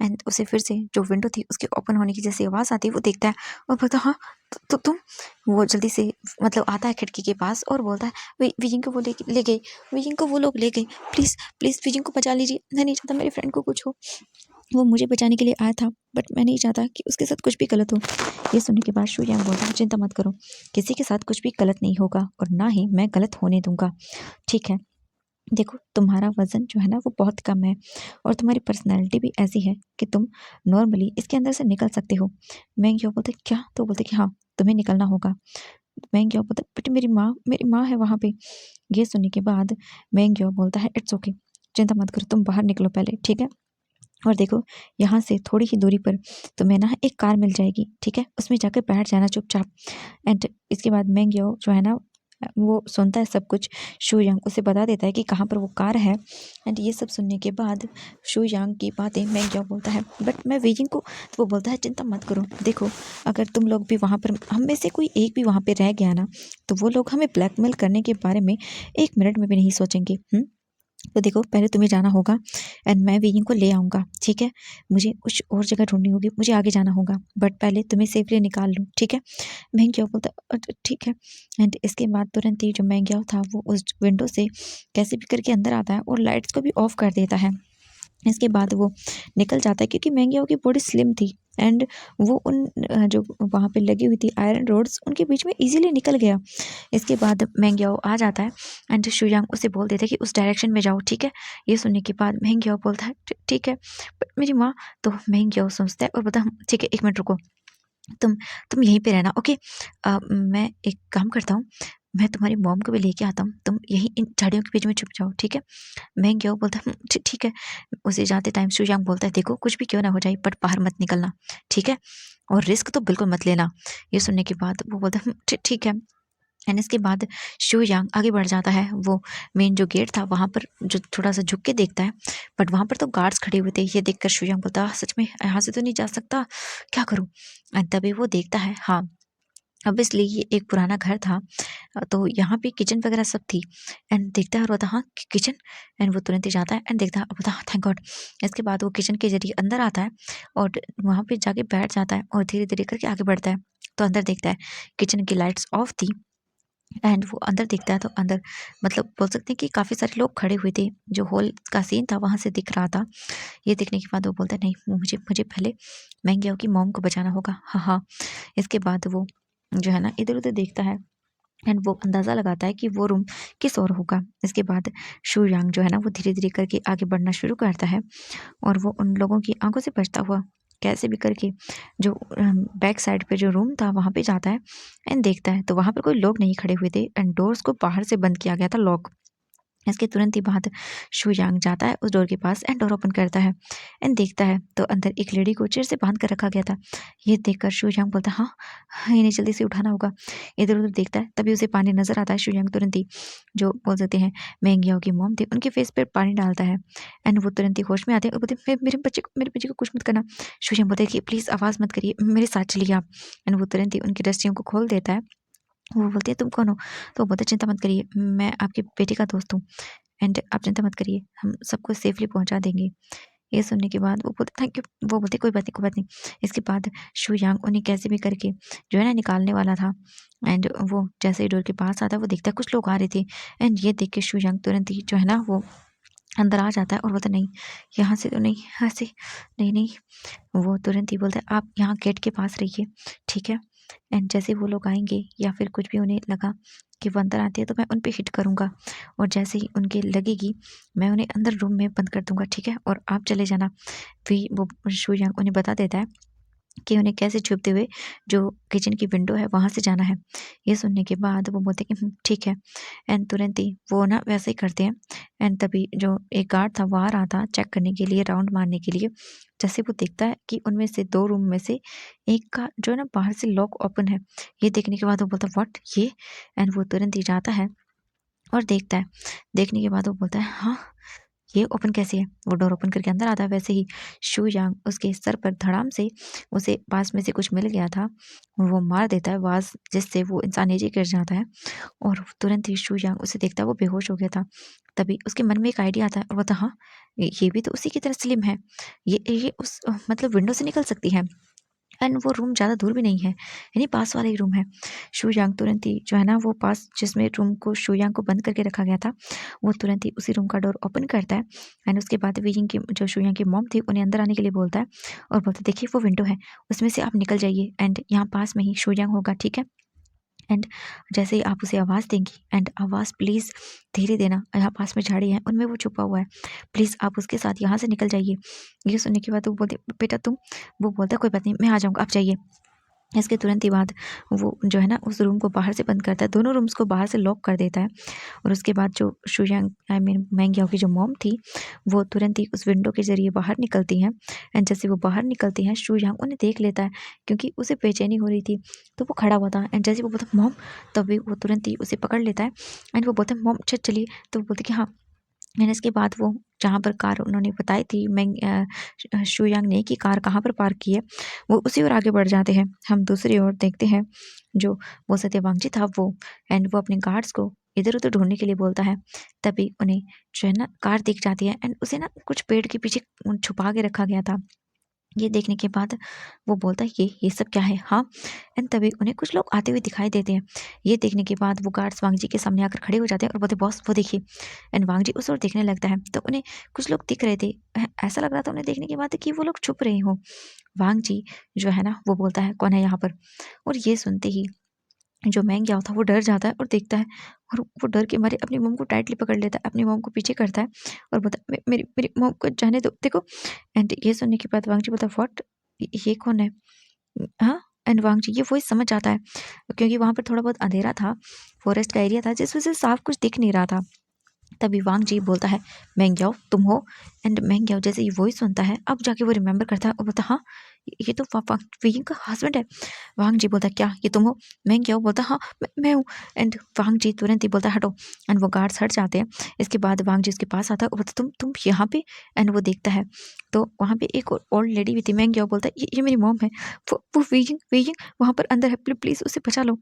एंड उसे फिर से जो विंडो थी उसके ओपन होने की जैसी आवाज़ आती है वो देखता है और बोलता हाँ, तो तुम। वो जल्दी से मतलब आता है खिड़की के पास और बोलता है विजिंग को वो ले गए, विजिंग को वो लोग ले गए, प्लीज़ प्लीज़ विजिंग को बचा लीजिए, मैं नहीं चाहता मेरे फ्रेंड को कुछ हो। वो मुझे बचाने के लिए आया था बट मैं नहीं चाहता कि उसके साथ कुछ भी गलत हो। ये सुनने के बाद शू यांग बोलता है चिंता मत करो, किसी के साथ कुछ भी गलत नहीं होगा और ना ही मैं गलत होने दूंगा। ठीक है, देखो तुम्हारा वजन जो है ना वो बहुत कम है और तुम्हारी पर्सनैलिटी भी ऐसी है कि तुम नॉर्मली इसके अंदर से निकल सकते हो। मैं क्यों बोलते क्या, तो बोलते कि हाँ तुम्हें निकलना होगा। मैं क्यों बोलता बेटे मेरी माँ है वहाँ पे। ये सुनने के बाद मैं क्यों बोलता है इट्स ओके, चिंता मत करो, तुम बाहर निकलो पहले, ठीक है। और देखो यहाँ से थोड़ी ही दूरी पर तुम्हें ना एक कार मिल जाएगी, ठीक है, उसमें जाकर बैठ जाना चुपचाप। एंड इसके बाद मैंग्यो जो है ना वो सुनता है सब कुछ। शू यांग उसे बता देता है कि कहाँ पर वो कार है। एंड ये सब सुनने के बाद शू यांग की बातें मैंग्यो बोलता है बट मैं वीजिंग को, तो वो बोलता है चिंता मत करो, देखो अगर तुम लोग भी वहाँ पर, हम में से कोई एक भी वहाँ पर रह गया ना तो वो लोग हमें ब्लैकमेल करने के बारे में 1 मिनट में भी नहीं सोचेंगे। तो देखो पहले तुम्हें जाना होगा एंड मैं वीइंग को ले आऊँगा, ठीक है। मुझे कुछ और जगह ढूँढनी होगी, मुझे आगे जाना होगा बट पहले तुम्हें सेफली निकाल लूँ, ठीक है। मैंग्याओ बोलता ठीक है। एंड इसके बाद तुरंत ही जो मैंग्याओ था वो उस विंडो से कैसे भी करके अंदर आता है और लाइट्स को भी ऑफ कर देता है। इसके बाद वो निकल जाता है क्योंकि मैंग्याओ की बॉडी स्लिम थी एंड वो उन जो वहाँ पे लगी हुई थी आयरन रोड्स उनके बीच में इजीली निकल गया। इसके बाद मैंग्याओ आ जाता है एंड शुयांग उसे बोल देता है कि उस डायरेक्शन में जाओ, ठीक है। ये सुनने के बाद मैंग्याओ बोलता है ठीक है बट मेरी माँ, तो मैंग्याओ सोचता है और बोलता है ठीक है 1 मिनट रुको, तुम तुम यहीं पे रहना, ओके। मैं एक काम करता हूँ, मैं तुम्हारी मॉम को भी लेके आता हूँ, तुम यहीं इन झाड़ियों के बीच में छुप जाओ, ठीक है। मैं क्या बोलता है ठीक है। उसे जाते टाइम शुयांग बोलता है देखो कुछ भी क्यों ना हो जाए बट बाहर मत निकलना, ठीक है, और रिस्क तो बिल्कुल मत लेना। ये सुनने के बाद वो बोलता है ठीक है। एंड इसके बाद शू यांग आगे बढ़ जाता है, वो मेन जो गेट था वहाँ पर जो थोड़ा सा झुक के देखता है बट वहाँ पर तो गार्ड्स खड़े हुए थे। ये देखकर शू यांग बोलता सच में यहाँ से तो नहीं जा सकता, क्या करूँ। एंड तभी वो देखता है हाँ, ऑब्वियसली ये एक पुराना घर था, तो यहाँ पे किचन वगैरह सब थी। एंड देखता है और बोलता हाँ किचन। एंड वो तुरंत ही जाता है एंड देखता है और बोलता हाँ थैंक गॉड। इसके बाद वो किचन के जरिए अंदर आता है और वहाँ पे जाके बैठ जाता है और धीरे धीरे करके आगे बढ़ता है। तो अंदर देखता है किचन की लाइट्स ऑफ थी एंड वो अंदर देखता है तो अंदर मतलब बोल सकते हैं कि काफ़ी सारे लोग खड़े हुए थे, जो हॉल का सीन था वहाँ से दिख रहा था। ये देखने के बाद वो बोलता है नहीं, मुझे मुझे पहले मैंग्याओ की मॉम को बचाना होगा। हाँ हाँ। इसके बाद वो जो है ना इधर उधर देखता है एंड वो अंदाज़ा लगाता है कि वो रूम किस ओर होगा। इसके बाद शू यांग जो है ना वो धीरे धीरे करके आगे बढ़ना शुरू करता है और वो उन लोगों की आंखों से बचता हुआ कैसे भी करके जो बैक साइड पे जो रूम था वहाँ पे जाता है एंड देखता है तो वहाँ पर कोई लोग नहीं खड़े हुए थे एंड डोर्स को बाहर से बंद किया गया था, लॉक। इसके तुरंत ही बाद शू यांग जाता है उस डोर के पास एंड डोर ओपन करता है एंड देखता है तो अंदर एक लेडी को चेयर से बांध कर रखा गया था। ये देखकर शू यांग बोलता है हाँ, इन्हें जल्दी से उठाना होगा। इधर उधर देखता है तभी उसे पानी नजर आता है। शू यांग तुरंत ही जो बोल सकते हैं मैंग्याओ की मॉम थे उनके फेस पर पानी डालता है एंड वो तुरंत ही होश में आते हैं और बोलते हैं मेरे बच्चे को कुछ मत करना। शू यांग बोलते हैं कि प्लीज़ आवाज़ मत करिए, मेरे साथ चलिए आप। एंड वो तुरंत ही उनकी रस्सियों को खोल देता है वो बोलती है तुम कौन हो? तो वो बोलते चिंता मत करिए, मैं आपके बेटे का दोस्त हूँ एंड आप चिंता मत करिए, हम सबको सेफ़ली पहुँचा देंगे। ये सुनने के बाद वो बोलते थैंक यू, वो बोलते कोई बात नहीं, कोई बात नहीं। इसके बाद शू यांग उन्हें कैसे भी करके जो है ना निकालने वाला था एंड वो जैसे ही डोर के पास आता है वो देखता है कुछ लोग आ रहे थे एंड ये देख के शू यांग तुरंत ही जो है ना वो अंदर आ जाता है और बोलता नहीं, यहाँ से तो नहीं, यहाँ से नहीं, नहीं। वो तुरंत ही बोलता है आप यहाँ गेट के पास रहिए, ठीक है? एंड जैसे वो लोग आएँगे या फिर कुछ भी उन्हें लगा कि वो अंदर आते हैं तो मैं उन पे हिट करूँगा और जैसे ही उनके लगेगी मैं उन्हें अंदर रूम में बंद कर दूँगा, ठीक है? और आप चले जाना। फिर वो शू यांग उन्हें बता देता है कि उन्हें कैसे छुपते हुए जो किचन की विंडो है वहाँ से जाना है। ये सुनने के बाद वो बोलते हैं कि ठीक है एंड तुरंत ही वो ना वैसे ही करते हैं एंड तभी जो एक गार्ड था वो आ रहा था चेक करने के लिए, राउंड मारने के लिए। जैसे वो देखता है कि उनमें से 2 रूम में से एक का जो है ना बाहर से लॉक ओपन है। ये देखने के बाद वो बोलता है व्हाट ये? एंड वो तुरंत ही जाता है और देखता है। देखने के बाद वो बोलता है हाँ, ये ओपन कैसे है? वो डोर ओपन करके अंदर आता है, वैसे ही शू यांग उसके सर पर धड़ाम से उसे पास में से कुछ मिल गया था, वो मार देता है वाज़ जिससे वो इंसान नीचे गिर जाता है और तुरंत ही शू यांग उसे देखता है वो बेहोश हो गया था। तभी उसके मन में एक आइडिया आता है और बोलता हाँ, ये भी तो उसी की तरह स्लिम है। ये उस मतलब विंडो से निकल सकती है। एंड वो रूम ज़्यादा दूर भी नहीं है, यानी पास वाला ही रूम है। शू यांग तुरंत ही जो है ना वो पास जिसमें रूम को शू यांग को बंद करके रखा गया था, वो तुरंत ही उसी रूम का डोर ओपन करता है एंड उसके बाद वीइंग की जो शू यांग की मॉम थी उन्हें अंदर आने के लिए बोलता है और बोलता है देखिए वो विंडो है, उसमें से आप निकल जाइए एंड यहाँ पास में ही शू यांग होगा, ठीक है? एंड जैसे ही आप उसे आवाज़ देंगी एंड आवाज़ प्लीज़ धीरे देना, यहाँ पास में झाड़ी है उनमें वो छुपा हुआ है, प्लीज़ आप उसके साथ यहाँ से निकल जाइए। ये सुनने के बाद वो बोलती बेटा तुम? वो बोलता है कोई बात नहीं, मैं आ जाऊँगा, आप जाइए। इसके तुरंत ही बाद वो जो है ना उस रूम को बाहर से बंद करता है, दोनों रूम्स को बाहर से लॉक कर देता है और उसके बाद जो शुयांग आई मीन मैंग याओ की जो मॉम थी, वो तुरंत ही उस विंडो के ज़रिए बाहर निकलती हैं एंड जैसे वो बाहर निकलती हैं, शुयांग उन्हें देख लेता है क्योंकि उसे बेचैनी हो रही थी, तो वो खड़ा हुआ था एंड जैसे वो बोलता है मॉम, तभी वो तुरंत ही उसे पकड़ लेता है एंड वो बोलता है मॉम चलिए, तो वो बोलती है कि हाँ। एंड इसके बाद वो जहाँ पर कार उन्होंने बताई थी शुयांग ने कि कार कहाँ पर पार्क की है, वो उसी ओर आगे बढ़ जाते हैं। हम दूसरी ओर देखते हैं जो वो सत्यवांगची था वो एंड वो अपने गार्ड्स को इधर-उधर ढूँढने के लिए बोलता है। तभी उन्हें जो है ना कार दिख जाती है एंड उसे ना कुछ पेड़ के पीछे छुपा के रखा गया था। ये देखने के बाद वो बोलता है ये सब क्या है? हाँ, एंड तभी उन्हें कुछ लोग आते हुए दिखाई देते हैं। ये देखने के बाद वो गार्ड्स वांग जी के सामने आकर खड़े हो जाते हैं और बोलते हैं बॉस वो देखिए, एंड वांग जी उस ओर देखने लगता है तो उन्हें कुछ लोग दिख रहे थे। ऐसा लग रहा था उन्हें देखने के बाद कि वो लोग छुप रहे हों। वांग जी जो है ना वो बोलता है कौन है यहाँ पर? और ये सुनते ही जो मैंग याओ था वो डर जाता है और देखता है और वो डर के मारे अपनी मॉम को टाइटली पकड़ लेता है, अपनी मॉम को पीछे करता है और बोलता है मेरी मेरी मॉम को जाने दो देखो। एंड ये सुनने के बाद वांग जी बोलता है व्हाट? ये कौन है? हाँ? एंड वांग जी ये वही समझ आता है क्योंकि वहाँ पर थोड़ा बहुत अंधेरा था, फॉरेस्ट का एरिया था जिस वजह से साफ कुछ दिख नहीं रहा था। तभी वांग जी बोलता है मेंग्याओ तुम हो? एंड मेंग्याओ जैसे ये वॉइस सुनता है अब जाके वो रिमेंबर करता है और बोलता है हाँ, ये तो वेइंग का हस्बैंड है। वांग जी बोलता है क्या ये तुम हो? मेंग्याओ बोलता है हाँ, मैं हूँ। एंड वांग जी तुरंत ही बोलता है हटो एंड वो गार्ड्स हट जाते हैं। इसके बाद वांग जी उसके पास आता है और बोलता है तुम यहाँ पे? एंड वो देखता है तो वहाँ पे एक और ओल्ड लेडी भी थी। मेंग्याओ बोलता है ये मेरी मॉम है, वो वेइंग वेइंग वहाँ पर अंदर है, प्लीज़ उसे बचा लो।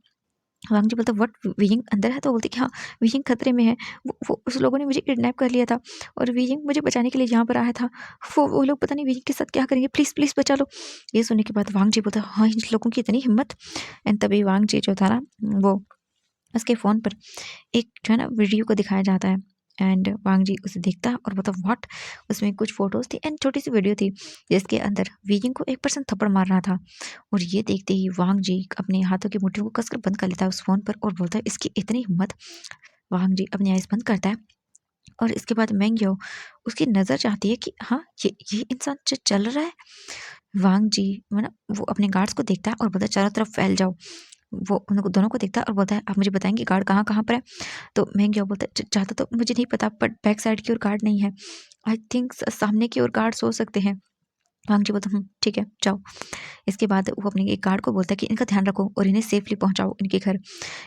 वांग जी बोलता है व्हाट? वीइंग अंदर है? तो बोलती है कि हाँ, वीइंग खतरे में है। वो उस लोगों ने मुझे किडनैप कर लिया था और वीइंग मुझे बचाने के लिए यहाँ पर आया था। वो लोग पता नहीं वीइंग के साथ क्या करेंगे, प्लीज़ बचा लो। ये सुनने के बाद वांग जी बोलता है हाँ, इन लोगों की इतनी हिम्मत। एंड तभी वांग जी जो था ना वो उसके फ़ोन पर एक जो है ना वीडियो को दिखाया जाता है एंड वांग जी उसे देखता है और बोलता है व्हाट? उसमें कुछ फ़ोटोज़ थी एंड छोटी-सी वीडियो थी जिसके अंदर वीइंग को एक पर्सन थप्पड़ मार रहा था। और ये देखते ही वांग जी अपने हाथों की मुट्ठियों को कसकर बंद कर लेता है उस फ़ोन पर और बोलता है इसकी इतनी हिम्मत। वांग जी अपनी आइज़ बंद करता है और इसके बाद मेंग्यो उसकी नज़र चाहती है कि हाँ, ये इंसान चल रहा है। वांग जी मतलब वो अपने गार्ड्स को देखता है और बोलता है चारों तरफ फैल जाओ। वो उनको दोनों को देखता है और बोलता है आप मुझे बताएँगे गार्ड कहाँ-कहाँ पर है? तो मेंग्यो बोलता है ज़्यादा तो मुझे नहीं पता बट बैक साइड की ओर गार्ड नहीं है। आई थिंक सामने की ओर गार्ड्स हो सकते हैं। वांग जी बोलता ठीक है, जाओ। इसके बाद वो अपने एक गार्ड को बोलता है कि इनका ध्यान रखो और इन्हें सेफली पहुँचाओ इनके घर।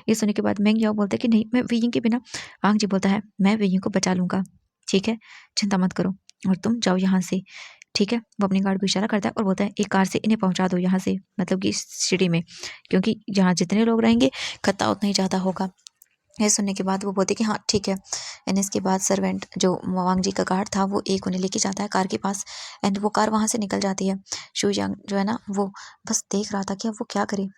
ये सुनने के बाद मेंग याओ बोलता है कि नहीं, मैं वेइंग के बिना। वांग जी बोलता है मैं वेइंग को बचा लूँगा, ठीक है? चिंता मत करो। और तुम जाओ यहाँ से, ठीक है। वो अपनी गार्ड को इशारा करता है और बोलता है एक कार से इन्हें पहुंचा दो यहाँ से, मतलब कि इस सिटी में, क्योंकि यहाँ जितने लोग रहेंगे खतरा उतना ही ज़्यादा होगा। ये सुनने के बाद वो बोलती कि हाँ ठीक है। एंड इसके बाद सर्वेंट जो वांग जी का गार्ड था वो एक उन्हें लेके जाता है कार के पास। एंड वो कार वहाँ से निकल जाती है। शुयांग जो है ना वो बस देख रहा था कि अब वो क्या करे।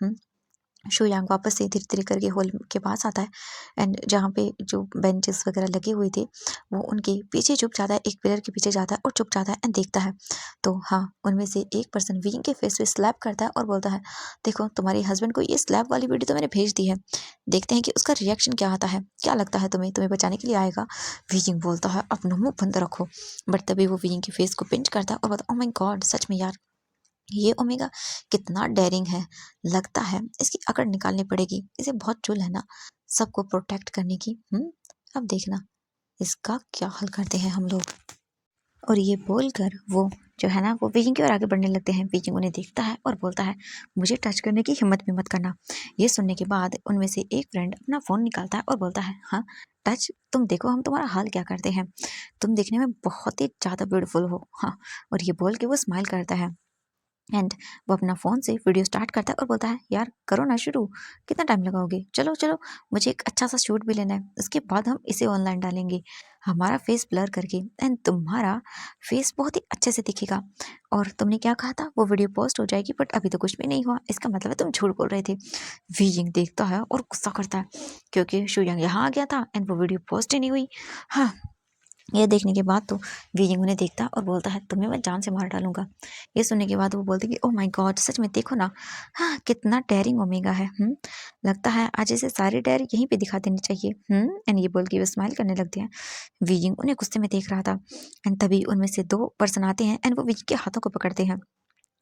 शुयांग वापस से धीरे धीरे करके हॉल के पास आता है। एंड जहाँ पे जो बेंचेस वगैरह लगे हुए थे वो उनके पीछे छुप जाता है, एक पिलर के पीछे जाता है और छुप जाता है एंड देखता है। तो हाँ, उनमें से एक पर्सन विंग के फेस पे स्लैप करता है और बोलता है देखो तुम्हारे हस्बैंड को ये स्लैप वाली वीडियो तो मैंने भेज दी है, देखते हैं कि उसका रिएक्शन क्या आता है, क्या लगता है तुम्हें, तुम्हें बचाने के लिए आएगा। विंग बोलता है अपना मुंह बंद रखो। बट तभी वो विंग के फेस को पिंच करता है और बोलता है ओह माय गॉड, सच में यार ये ओमेगा कितना डेयरिंग है, लगता है इसकी अकड़ निकालनी पड़ेगी, इसे बहुत चुल है ना सबको प्रोटेक्ट करने की। अब देखना इसका क्या हल करते हैं हम लोग। और ये बोलकर वो जो है ना वो बीजिंग की ओर आगे बढ़ने लगते हैं। बीजिंग उन्हें देखता है और बोलता है मुझे टच करने की हिम्मत भी मत करना। ये सुनने के बाद उनमें से एक फ्रेंड अपना फोन निकालता है और बोलता है हाँ टच, तुम देखो हम तुम्हारा हाल क्या करते हैं, तुम देखने में बहुत ही ज़्यादा ब्यूटीफुल हो। हाँ, और ये बोल के वो स्माइल करता है। एंड वो अपना फ़ोन से वीडियो स्टार्ट करता है और बोलता है यार करो ना शुरू, कितना टाइम लगाओगे, चलो चलो मुझे एक अच्छा सा शूट भी लेना है, उसके बाद हम इसे ऑनलाइन डालेंगे हमारा फेस ब्लर करके। एंड तुम्हारा फेस बहुत ही अच्छे से दिखेगा। और तुमने क्या कहा था वो वीडियो पोस्ट हो जाएगी, बट अभी तो कुछ भी नहीं हुआ, इसका मतलब है तुम झूठ बोल रहे थे। वीजिंग देखता है और गुस्सा करता है क्योंकि शुयांग यहाँ आ गया था एंड वो वीडियो पोस्ट ही नहीं हुई। हाँ, ये देखने के बाद तो वीजिंग उन्हें देखता और बोलता है तुम्हें मैं जान से मार डालूंगा। ये सुनने के बाद वो बोलती कि ओह माय गॉड, सच में देखो ना, हाँ कितना डेयरिंग ओमेगा है। लगता है आज इसे सारी डेयर यहीं पे दिखा देनी चाहिए। एंड ये बोल के वो स्माइल करने लगते हैं। वीजिंग उन्हें गुस्से में देख रहा था। एंड तभी उनमें से दो पर्सन आते हैं एंड वो वीजिंग के हाथों को पकड़ते हैं।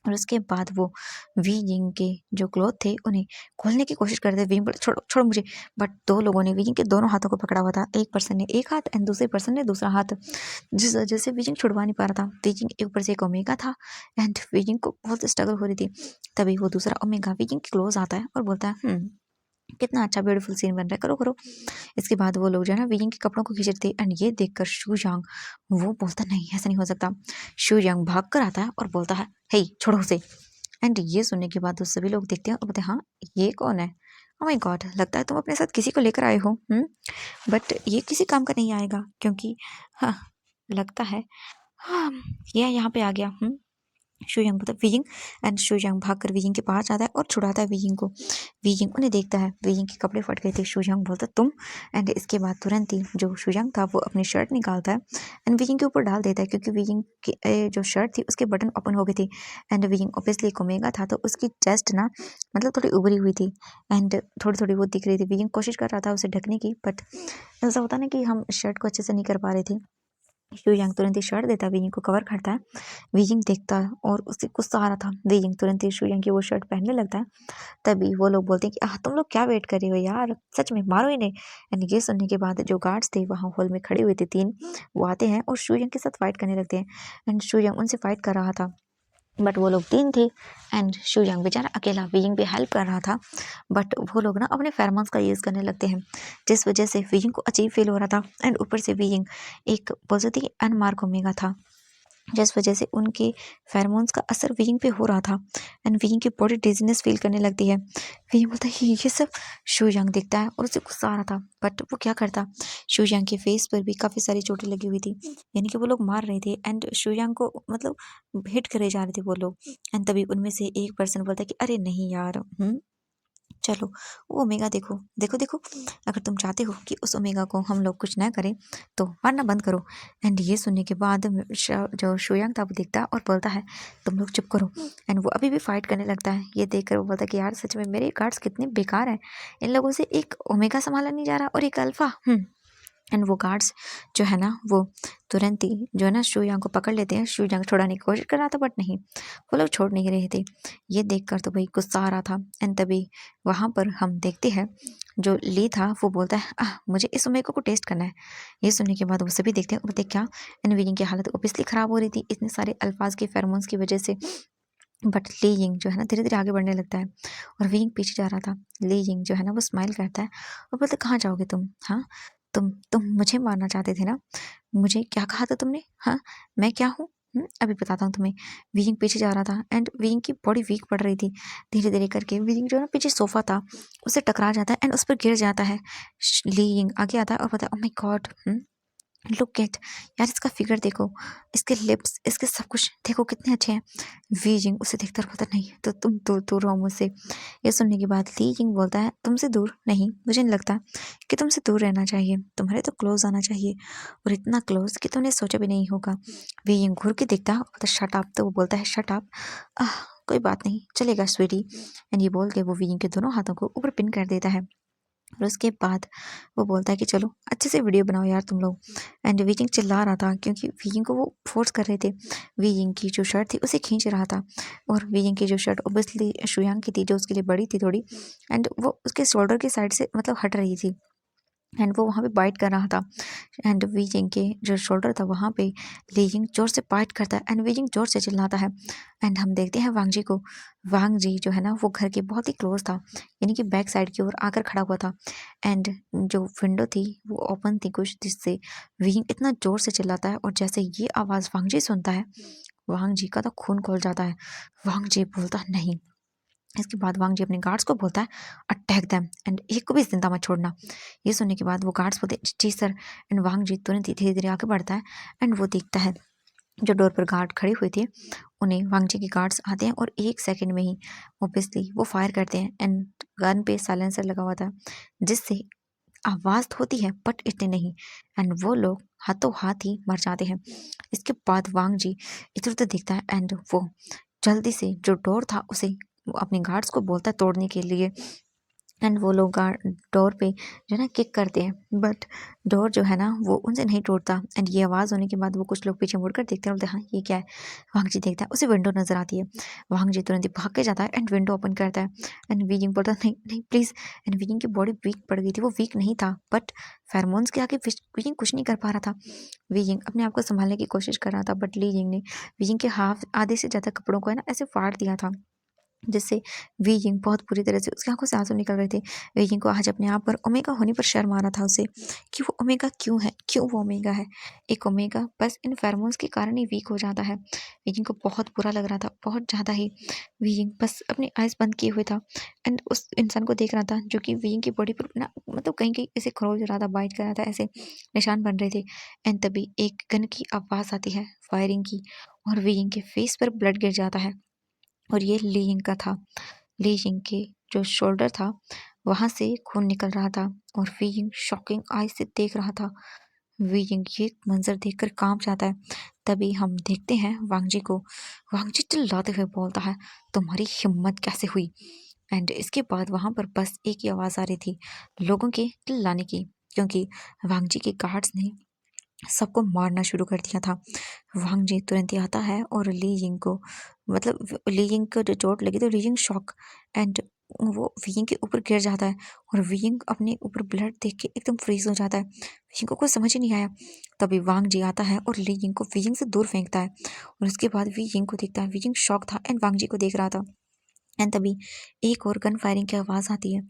और उसके बाद वो वी जिंग के जो क्लॉथ थे उन्हें खोलने की कोशिश करते, वी बोले छोड़ो छोड़ो मुझे। बट दो लोगों ने वी जिंग के दोनों हाथों को पकड़ा हुआ था, एक पर्सन ने एक हाथ एंड दूसरे पर्सन ने दूसरा हाथ, जिस वजह से वी जिंग छुड़वा नहीं पा रहा था। वी जिंग एक ऊपर से एक ओमेगा था एंड वी जिंग को बहुत स्ट्रगल हो रही थी। तभी वो दूसरा ओमेगा वी जिंग के क्लोज आता है और बोलता है कितना अच्छा ब्यूटीफुल सीन बन रहा है, करो करो। इसके बाद वो लोग जो है ना विजिंग के कपड़ों को खींच रहे थे एंड ये देखकर शू यांग वो बोलता नहीं ऐसा नहीं हो सकता। शू यांग भाग कर आता है और बोलता है हे छोड़ो उसे। एंड ये सुनने के बाद वो सभी लोग देखते हैं और बोलते हैं हाँ ये कौन है, ओह माय गॉड, लगता है तुम अपने साथ किसी को लेकर आए हो। बट ये किसी काम का नहीं आएगा क्योंकि हाँ लगता है हाँ ये यहाँ पे आ गया। शुयांग मतलब वीजिंग। एंड शुयांग भागकर वीजिंग के पास आता है और छुड़ाता है वीजिंग को। वीजिंग उन्हें देखता है, वीजिंग के कपड़े फट गए थे। शुयांग बोलता तुम। एंड इसके बाद तुरंत ही जो शुयांग था वो अपनी शर्ट निकालता है एंड वीजिंग के ऊपर डाल देता है क्योंकि वीजिंग की जो शर्ट थी उसके बटन ओपन हो गए थे। एंड वीजिंग ऑब्वियसली कोमेगा था तो उसकी चेस्ट ना मतलब थोड़ी उभरी हुई थी एंड थोड़ी थोड़ी वो दिख रही थी। वीजिंग कोशिश कर रहा था उसे ढकने की, बट ऐसा होता ना कि हम शर्ट को अच्छे से नहीं कर पा रहे थे। शुयांग तुरंत ही शर्ट देता है, वीजिंग को कवर करता है। वीजिंग देखता है और उसे गुस्सा आ रहा था। वीजिंग तुरंत ही शुयांग की वो शर्ट पहनने लगता है। तभी वो लोग बोलते हैं कि तुम लोग क्या वेट कर रहे हो यार, सच में मारो इन्हें। एंड ये सुनने के बाद जो गार्ड्स थे वहाँ हॉल में खड़े हुए थे तीन, वो आते हैं और शुयांग के साथ फाइट करने लगते हैं। एंड शुयांग उनसे फाइट कर रहा था बट वो लोग तीन थे एंड शुयांग बेचारा अकेला वीजिंग पे हेल्प कर रहा था। बट वो लोग ना अपने फेरोमोन्स का यूज़ करने लगते हैं जिस वजह से वीजिंग को अजीब फील हो रहा था। एंड ऊपर से वीजिंग एक पॉजिटिव अनमार्क ओमेगा था जिस वजह से उनके फेरोमोन्स का असर वीइंग पे हो रहा था एंड वीइंग की बॉडी डिजीनेस फील करने लगती है। वीइंग बोलता है ये सब। शू यंग देखता है और उसे गुस्सा आ रहा था बट वो क्या करता। शू यंग के फेस पर भी काफ़ी सारी चोटें लगी हुई थी, यानी कि वो लोग मार रहे थे एंड शू यंग को मतलब हिट करे जा रहे थे वो लोग। एंड तभी उनमें से एक पर्सन बोलता है कि अरे नहीं यार, चलो वो ओमेगा देखो देखो देखो, अगर तुम चाहते हो कि उस ओमेगा को हम लोग कुछ ना करें तो मारना बंद करो। एंड ये सुनने के बाद जो शोयांग था वो देखता और बोलता है तुम लोग चुप करो। एंड वो अभी भी फाइट करने लगता है। ये देखकर वो बोलता है कि यार सच में मेरे गार्ड्स कितने बेकार हैं, इन लोगों से एक ओमेगा संभाला नहीं जा रहा और एक अल्फा। एंड वो गार्ड्स जो है ना वो तुरंत ही जो है ना शू यांग को पकड़ लेते हैं। शू यांग छुड़ाने की कोशिश कर रहा था बट नहीं, वो लोग छोड़ नहीं रहे थे। ये देखकर तो भाई गुस्सा आ रहा था। एंड तभी वहाँ पर हम देखते हैं जो ली था वो बोलता है मुझे इस ओमेगा को टेस्ट करना है। ये सुनने के बाद वो सभी देखते हैं, बोलते क्या। एंड वीजिंग की हालत ओबियसली ख़राब हो रही थी इतने सारे अल्फाज के फेरोमोन्स की वजह से। बट ली यिंग जो है ना धीरे धीरे आगे बढ़ने लगता है और वीइंग पीछे जा रहा था। ली यिंग जो है ना वो स्माइल करता है और बोलते कहाँ जाओगे तुम, हाँ तुम मुझे मारना चाहते थे ना? मुझे क्या कहा था तुमने? हाँ, मैं क्या हूँ? अभी बताता हूँ तुम्हें। वीइंग पीछे जा रहा था एंड वीइंग की बॉडी वीक पड़ रही थी। धीरे-धीरे करके वीइंग जो है ना पीछे सोफ़ा था, उससे टकरा जाता है एंड उस पर गिर जाता है। लीइंग आगे आता है और बोलता है, oh my God! Look at, यार इसका फिगर देखो, इसके लिप्स, इसके सब कुछ देखो कितने अच्छे हैं। वी जिंग उसे देखता रहता, नहीं तो तुम दूर दूर रहो मुझसे। ये सुनने के बाद ली जिंग बोलता है, तुमसे दूर नहीं, मुझे नहीं लगता कि तुमसे दूर रहना चाहिए, तुम्हारे तो क्लोज आना चाहिए, और इतना क्लोज कि तुमने सोचा भी नहीं होगा। वी जिंग घूर के देखता है और बोलता शट अप, तो वो बोलता है शट अप, कोई बात नहीं चलेगा स्वीटी। एंड ये बोल के वो वी जिंग के दोनों हाथों को ऊपर पिन कर देता है। और उसके बाद वो बोलता है कि चलो अच्छे से वीडियो बनाओ यार तुम लोग। एंड वीजिंग चिल्ला रहा था क्योंकि वीजिंग को वो फोर्स कर रहे थे। वीजिंग की जो शर्ट थी उसे खींच रहा था, और वीजिंग की जो शर्ट ओबियसली शुयांग की थी जो उसके लिए बड़ी थी थोड़ी, एंड वो उसके शोल्डर की साइड से मतलब हट रही थी, एंड वो वहाँ पे बाइट कर रहा था। एंड वीजिंग के जो शोल्डर था वहाँ पे लीजिंग जोर से बाइट करता है एंड वीजिंग जोर से चिल्लाता है। एंड हम देखते हैं वांग जी को। वांग जी जो है ना वो घर के बहुत ही क्लोज था, यानी कि बैक साइड की ओर आकर खड़ा हुआ था। एंड जो विंडो थी वो ओपन थी कुछ, जिससे वीजिंग इतना जोर से चिल्लाता है, और जैसे ये आवाज़ वांग जी सुनता है, वांग जी का तो खून खोल जाता है। वांग जी बोलता नहीं। इसके बाद वांग जी अपने गार्ड्स को बोलता है, अटैक देम एंड एक को भी जिंदा मत छोड़ना। ये सुनने के बाद वो गार्ड्स बोलते हैं जी सर। एंड वांग जी तुरंत ही धीरे धीरे आगे बढ़ता है एंड वो देखता है जो डोर पर गार्ड खड़े हुए थे, उन्हें वांग जी के गार्ड्स आते हैं और 1 सेकंड में ही ऑब्वियसली वो फायर करते हैं। एंड गन पे साइलेंसर लगा हुआ था, जिससे आवाज़ तो होती है बट इतने नहीं, एंड वो लोग हाथों हाथ ही मर जाते हैं। इसके बाद वांग जी इधर उधर देखता है एंड वो जल्दी से जो डोर था उसे वो अपने गार्ड्स को बोलता है तोड़ने के लिए। एंड वो लोग डोर पे जो है ना किक करते हैं, बट डोर जो है ना वो उनसे नहीं टूटता। एंड ये आवाज़ होने के बाद वो कुछ लोग पीछे मुड़कर देखते हैं और बोलते हैं हाँ ये क्या है। वांग जी देखता है, उसे विंडो नजर आती है। वांग जी तुरंत ही भाग के जाता है एंड विंडो ओपन करता है। एंड वीजिंग बोलता है नहीं नहीं प्लीज़। एंड वीजिंग की बॉडी वीक पड़ गई थी, वो वीक नहीं था बट फेरोमोन्स के आगे वीजिंग कुछ नहीं कर पा रहा था। वीजिंग अपने आप को संभालने की कोशिश कर रहा था, बट लीजिंग ने वीजिंग के हाफ आधे से ज़्यादा कपड़ों को है ना ऐसे फाड़ दिया था, जिससे वीजिंग बहुत बुरी तरह से उसकी आंखों से आंसू निकल रहे थे। वीजिंग को आज अपने आप पर ओमेगा होने पर शर्म आ रहा था उसे, कि वो ओमेगा क्यों है, क्यों वो ओमेगा है। एक ओमेगा बस इन फेरोमोन्स के कारण ही वीक हो जाता है। वीजिंग को बहुत बुरा लग रहा था, बहुत ज़्यादा ही। वीजिंग बस अपनी आइज़ बंद किए हुए था एंड उस इंसान को देख रहा था जो कि वीजिंग की बॉडी पर ना मतलब कहीं कहीं ऐसे खरोच रहा था, बाइट कर रहा था, ऐसे निशान बन रहे थे। एंड तभी एक गन की आवाज़ आती है, फायरिंग की, और वीजिंग के फेस पर ब्लड गिर जाता है। और ये ली यिंग का था। ली यिंग के जो शोल्डर था वहाँ से खून निकल रहा था, और वी यिंग शॉकिंग आई से देख रहा था। वी यिंग ये मंजर देखकर कांप जाता है। तभी हम देखते हैं वांग जी को। वांग जी चिल्लाते हुए बोलता है, तुम्हारी हिम्मत कैसे हुई। एंड इसके बाद वहाँ पर बस एक ही आवाज़ आ रही थी, लोगों के चिल्लाने की, क्योंकि वांग जी के गार्ड्स ने सबको मारना शुरू कर दिया था। वांग जी तुरंत ही आता है और ली यिंग को मतलब ली यिंग को जो चोट लगी तो ली यिंग शॉक, एंड वो वी यिंग के ऊपर गिर जाता है, और वी यिंग अपने ऊपर ब्लड देख के एकदम फ्रीज हो जाता है। वी यिंग को कुछ समझ ही नहीं आया। तभी वांग जी आता है और ली यिंग को वी यिंग से दूर फेंकता है, और उसके बाद वी यिंग को देखता है। वी यिंग शॉक था एंड वांग जी को देख रहा था। एंड तभी एक और गन फायरिंग की आवाज़ आती है,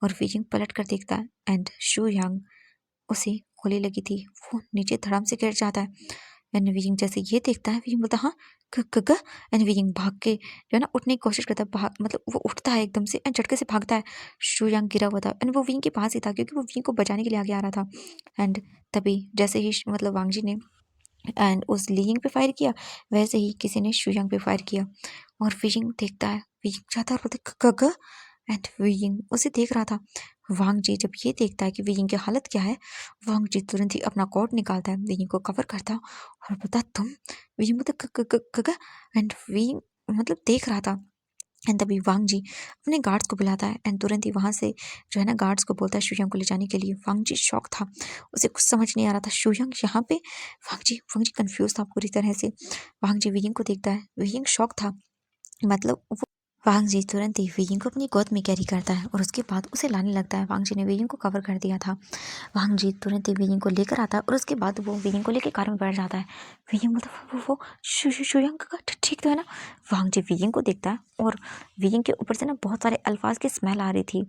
और वी यिंग पलट कर देखता है एंड शू यांग उसे गोली लगी थी, वो नीचे धड़ाम से गिर जाता है। एंड विजिंग जैसे ये देखता है, विजिंग बोलता है हाँ ग एंड विजिंग भाग के जो है ना उठने की कोशिश करता है, भाग मतलब वो उठता है एकदम से एंड झटके से भागता है। शुयांग गिरा हुआ था एंड वो विंग के पास ही था, क्योंकि वो विंग को बचाने के लिए आगे आ रहा था। एंड तभी जैसे ही मतलब वांगजी ने एंड उस लीइंग पे फायर किया, वैसे ही किसी ने शुयांग पे फायर किया, और विजिंग देखता है, विजिंग जाता है और बोलता है ग एंड विजिंग उसे देख रहा था। वांग जी जब ये देखता है कि विजिंग की हालत क्या है, वांग जी तुरंत ही अपना कोट निकालता है, विजिंग को कवर करता है और बोलता है तुम। विजिंग बोलता ग एंड विजिंग मतलब देख रहा था। एंड तभी वांग जी अपने गार्ड्स को बुलाता है एंड तुरंत ही वहाँ से जो है ना गार्ड्स को बोलता है शुयांग को ले जाने के लिए। वांग जी शॉक था, उसे कुछ समझ नहीं आ रहा था, शुयांग यहाँ पे। वांग जी कंफ्यूज था पूरी तरह से। वांग जी वियिंग को देखता है, वियिंग शॉक था, मतलब वो वांग जी तुरंत ही वियिंग को अपनी गोद में कैरी करता है और उसके बाद उसे लाने लगता है। वांग जी ने वियिंग को कवर कर दिया था। वांग जी तुरंत ही वियिंग को लेकर आता है और उसके बाद वो वियिंग को लेकर कार में बैठ जाता है। वियिंग मतलब वो शुयांग का ठीक तो है ना। वांग जी वियिंग को देखता है और वियिंग के ऊपर से ना बहुत सारे अल्फाज की स्मेल आ रही थी।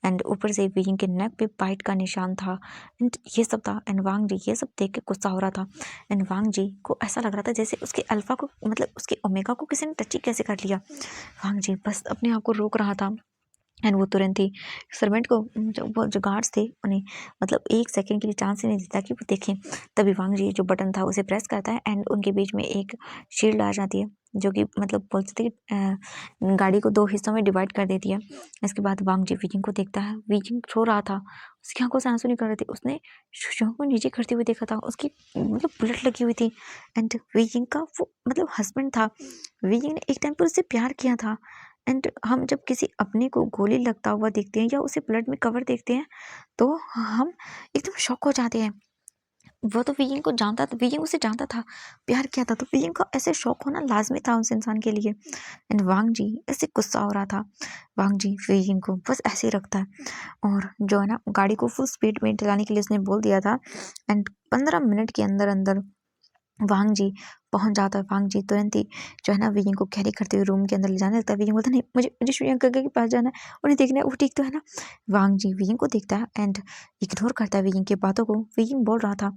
एंड ऊपर से वीइंग के नेक पे बाइट का निशान था एंड ये सब था। एंड वांग जी ये सब देख के गुस्सा हो रहा था एंड वांग जी को ऐसा लग रहा था जैसे उसके अल्फा को मतलब उसके ओमेगा को किसी ने टच ही कैसे कर लिया। वांग जी बस अपने आप को रोक रहा था एंड वो तुरंत ही सर्वेंट को जो गार्ड्स थे उन्हें मतलब 1 सेकंड के लिए चांस ही नहीं देता कि वो देखें। तभी वांग जी जो बटन था उसे प्रेस करता है एंड उनके बीच में एक शील्ड आ जाती है जो कि मतलब बोल सकते हैं कि गाड़ी को 2 हिस्सों में डिवाइड कर देती है। इसके बाद वांग जी वीजिंग को देखता है। वीजिंग सो रहा था, उसकी आंखों से आंसू निकल रहे थे। उसने शुशों को नीचे करते हुए देखा था, उसकी मतलब बुलेट लगी हुई थी एंड वीजिंग का वो मतलब हस्बैंड था। वीजिंग ने एक टाइम पर उससे प्यार किया था एंड हम जब किसी अपने को गोली लगता हुआ देखते हैं या उसे ब्लड में कवर देखते हैं तो हम एकदम शॉक हो जाते हैं। वो तो वीइंग को जानता था, वीइंग उसे जानता था, प्यार किया था, तो वीइंग का ऐसे शौक होना लाजमी था उस इंसान के लिए। एंड वांग जी ऐसे गुस्सा हो रहा था। वांग जी वीइंग को बस ऐसे ही रखता है और जो है ना गाड़ी को फुल स्पीड में चलाने के लिए उसने बोल दिया था एंड 15 मिनट के अंदर अंदर वांग जी पहुंच जाता है। वांग जी तुरंत ही जो है ना वीइंग को कैरी करते हुए रूम के अंदर ले जाने लगता है। वीइंग बोलता है नहीं मुझे मुझे शुयांग काका के पास जाना है, उन्हें देखना है वो ठीक तो है ना। वांग जी वीइंग को देखता है एंड इग्नोर करता है वीइंग की बातों को। वीइंग बोल रहा था।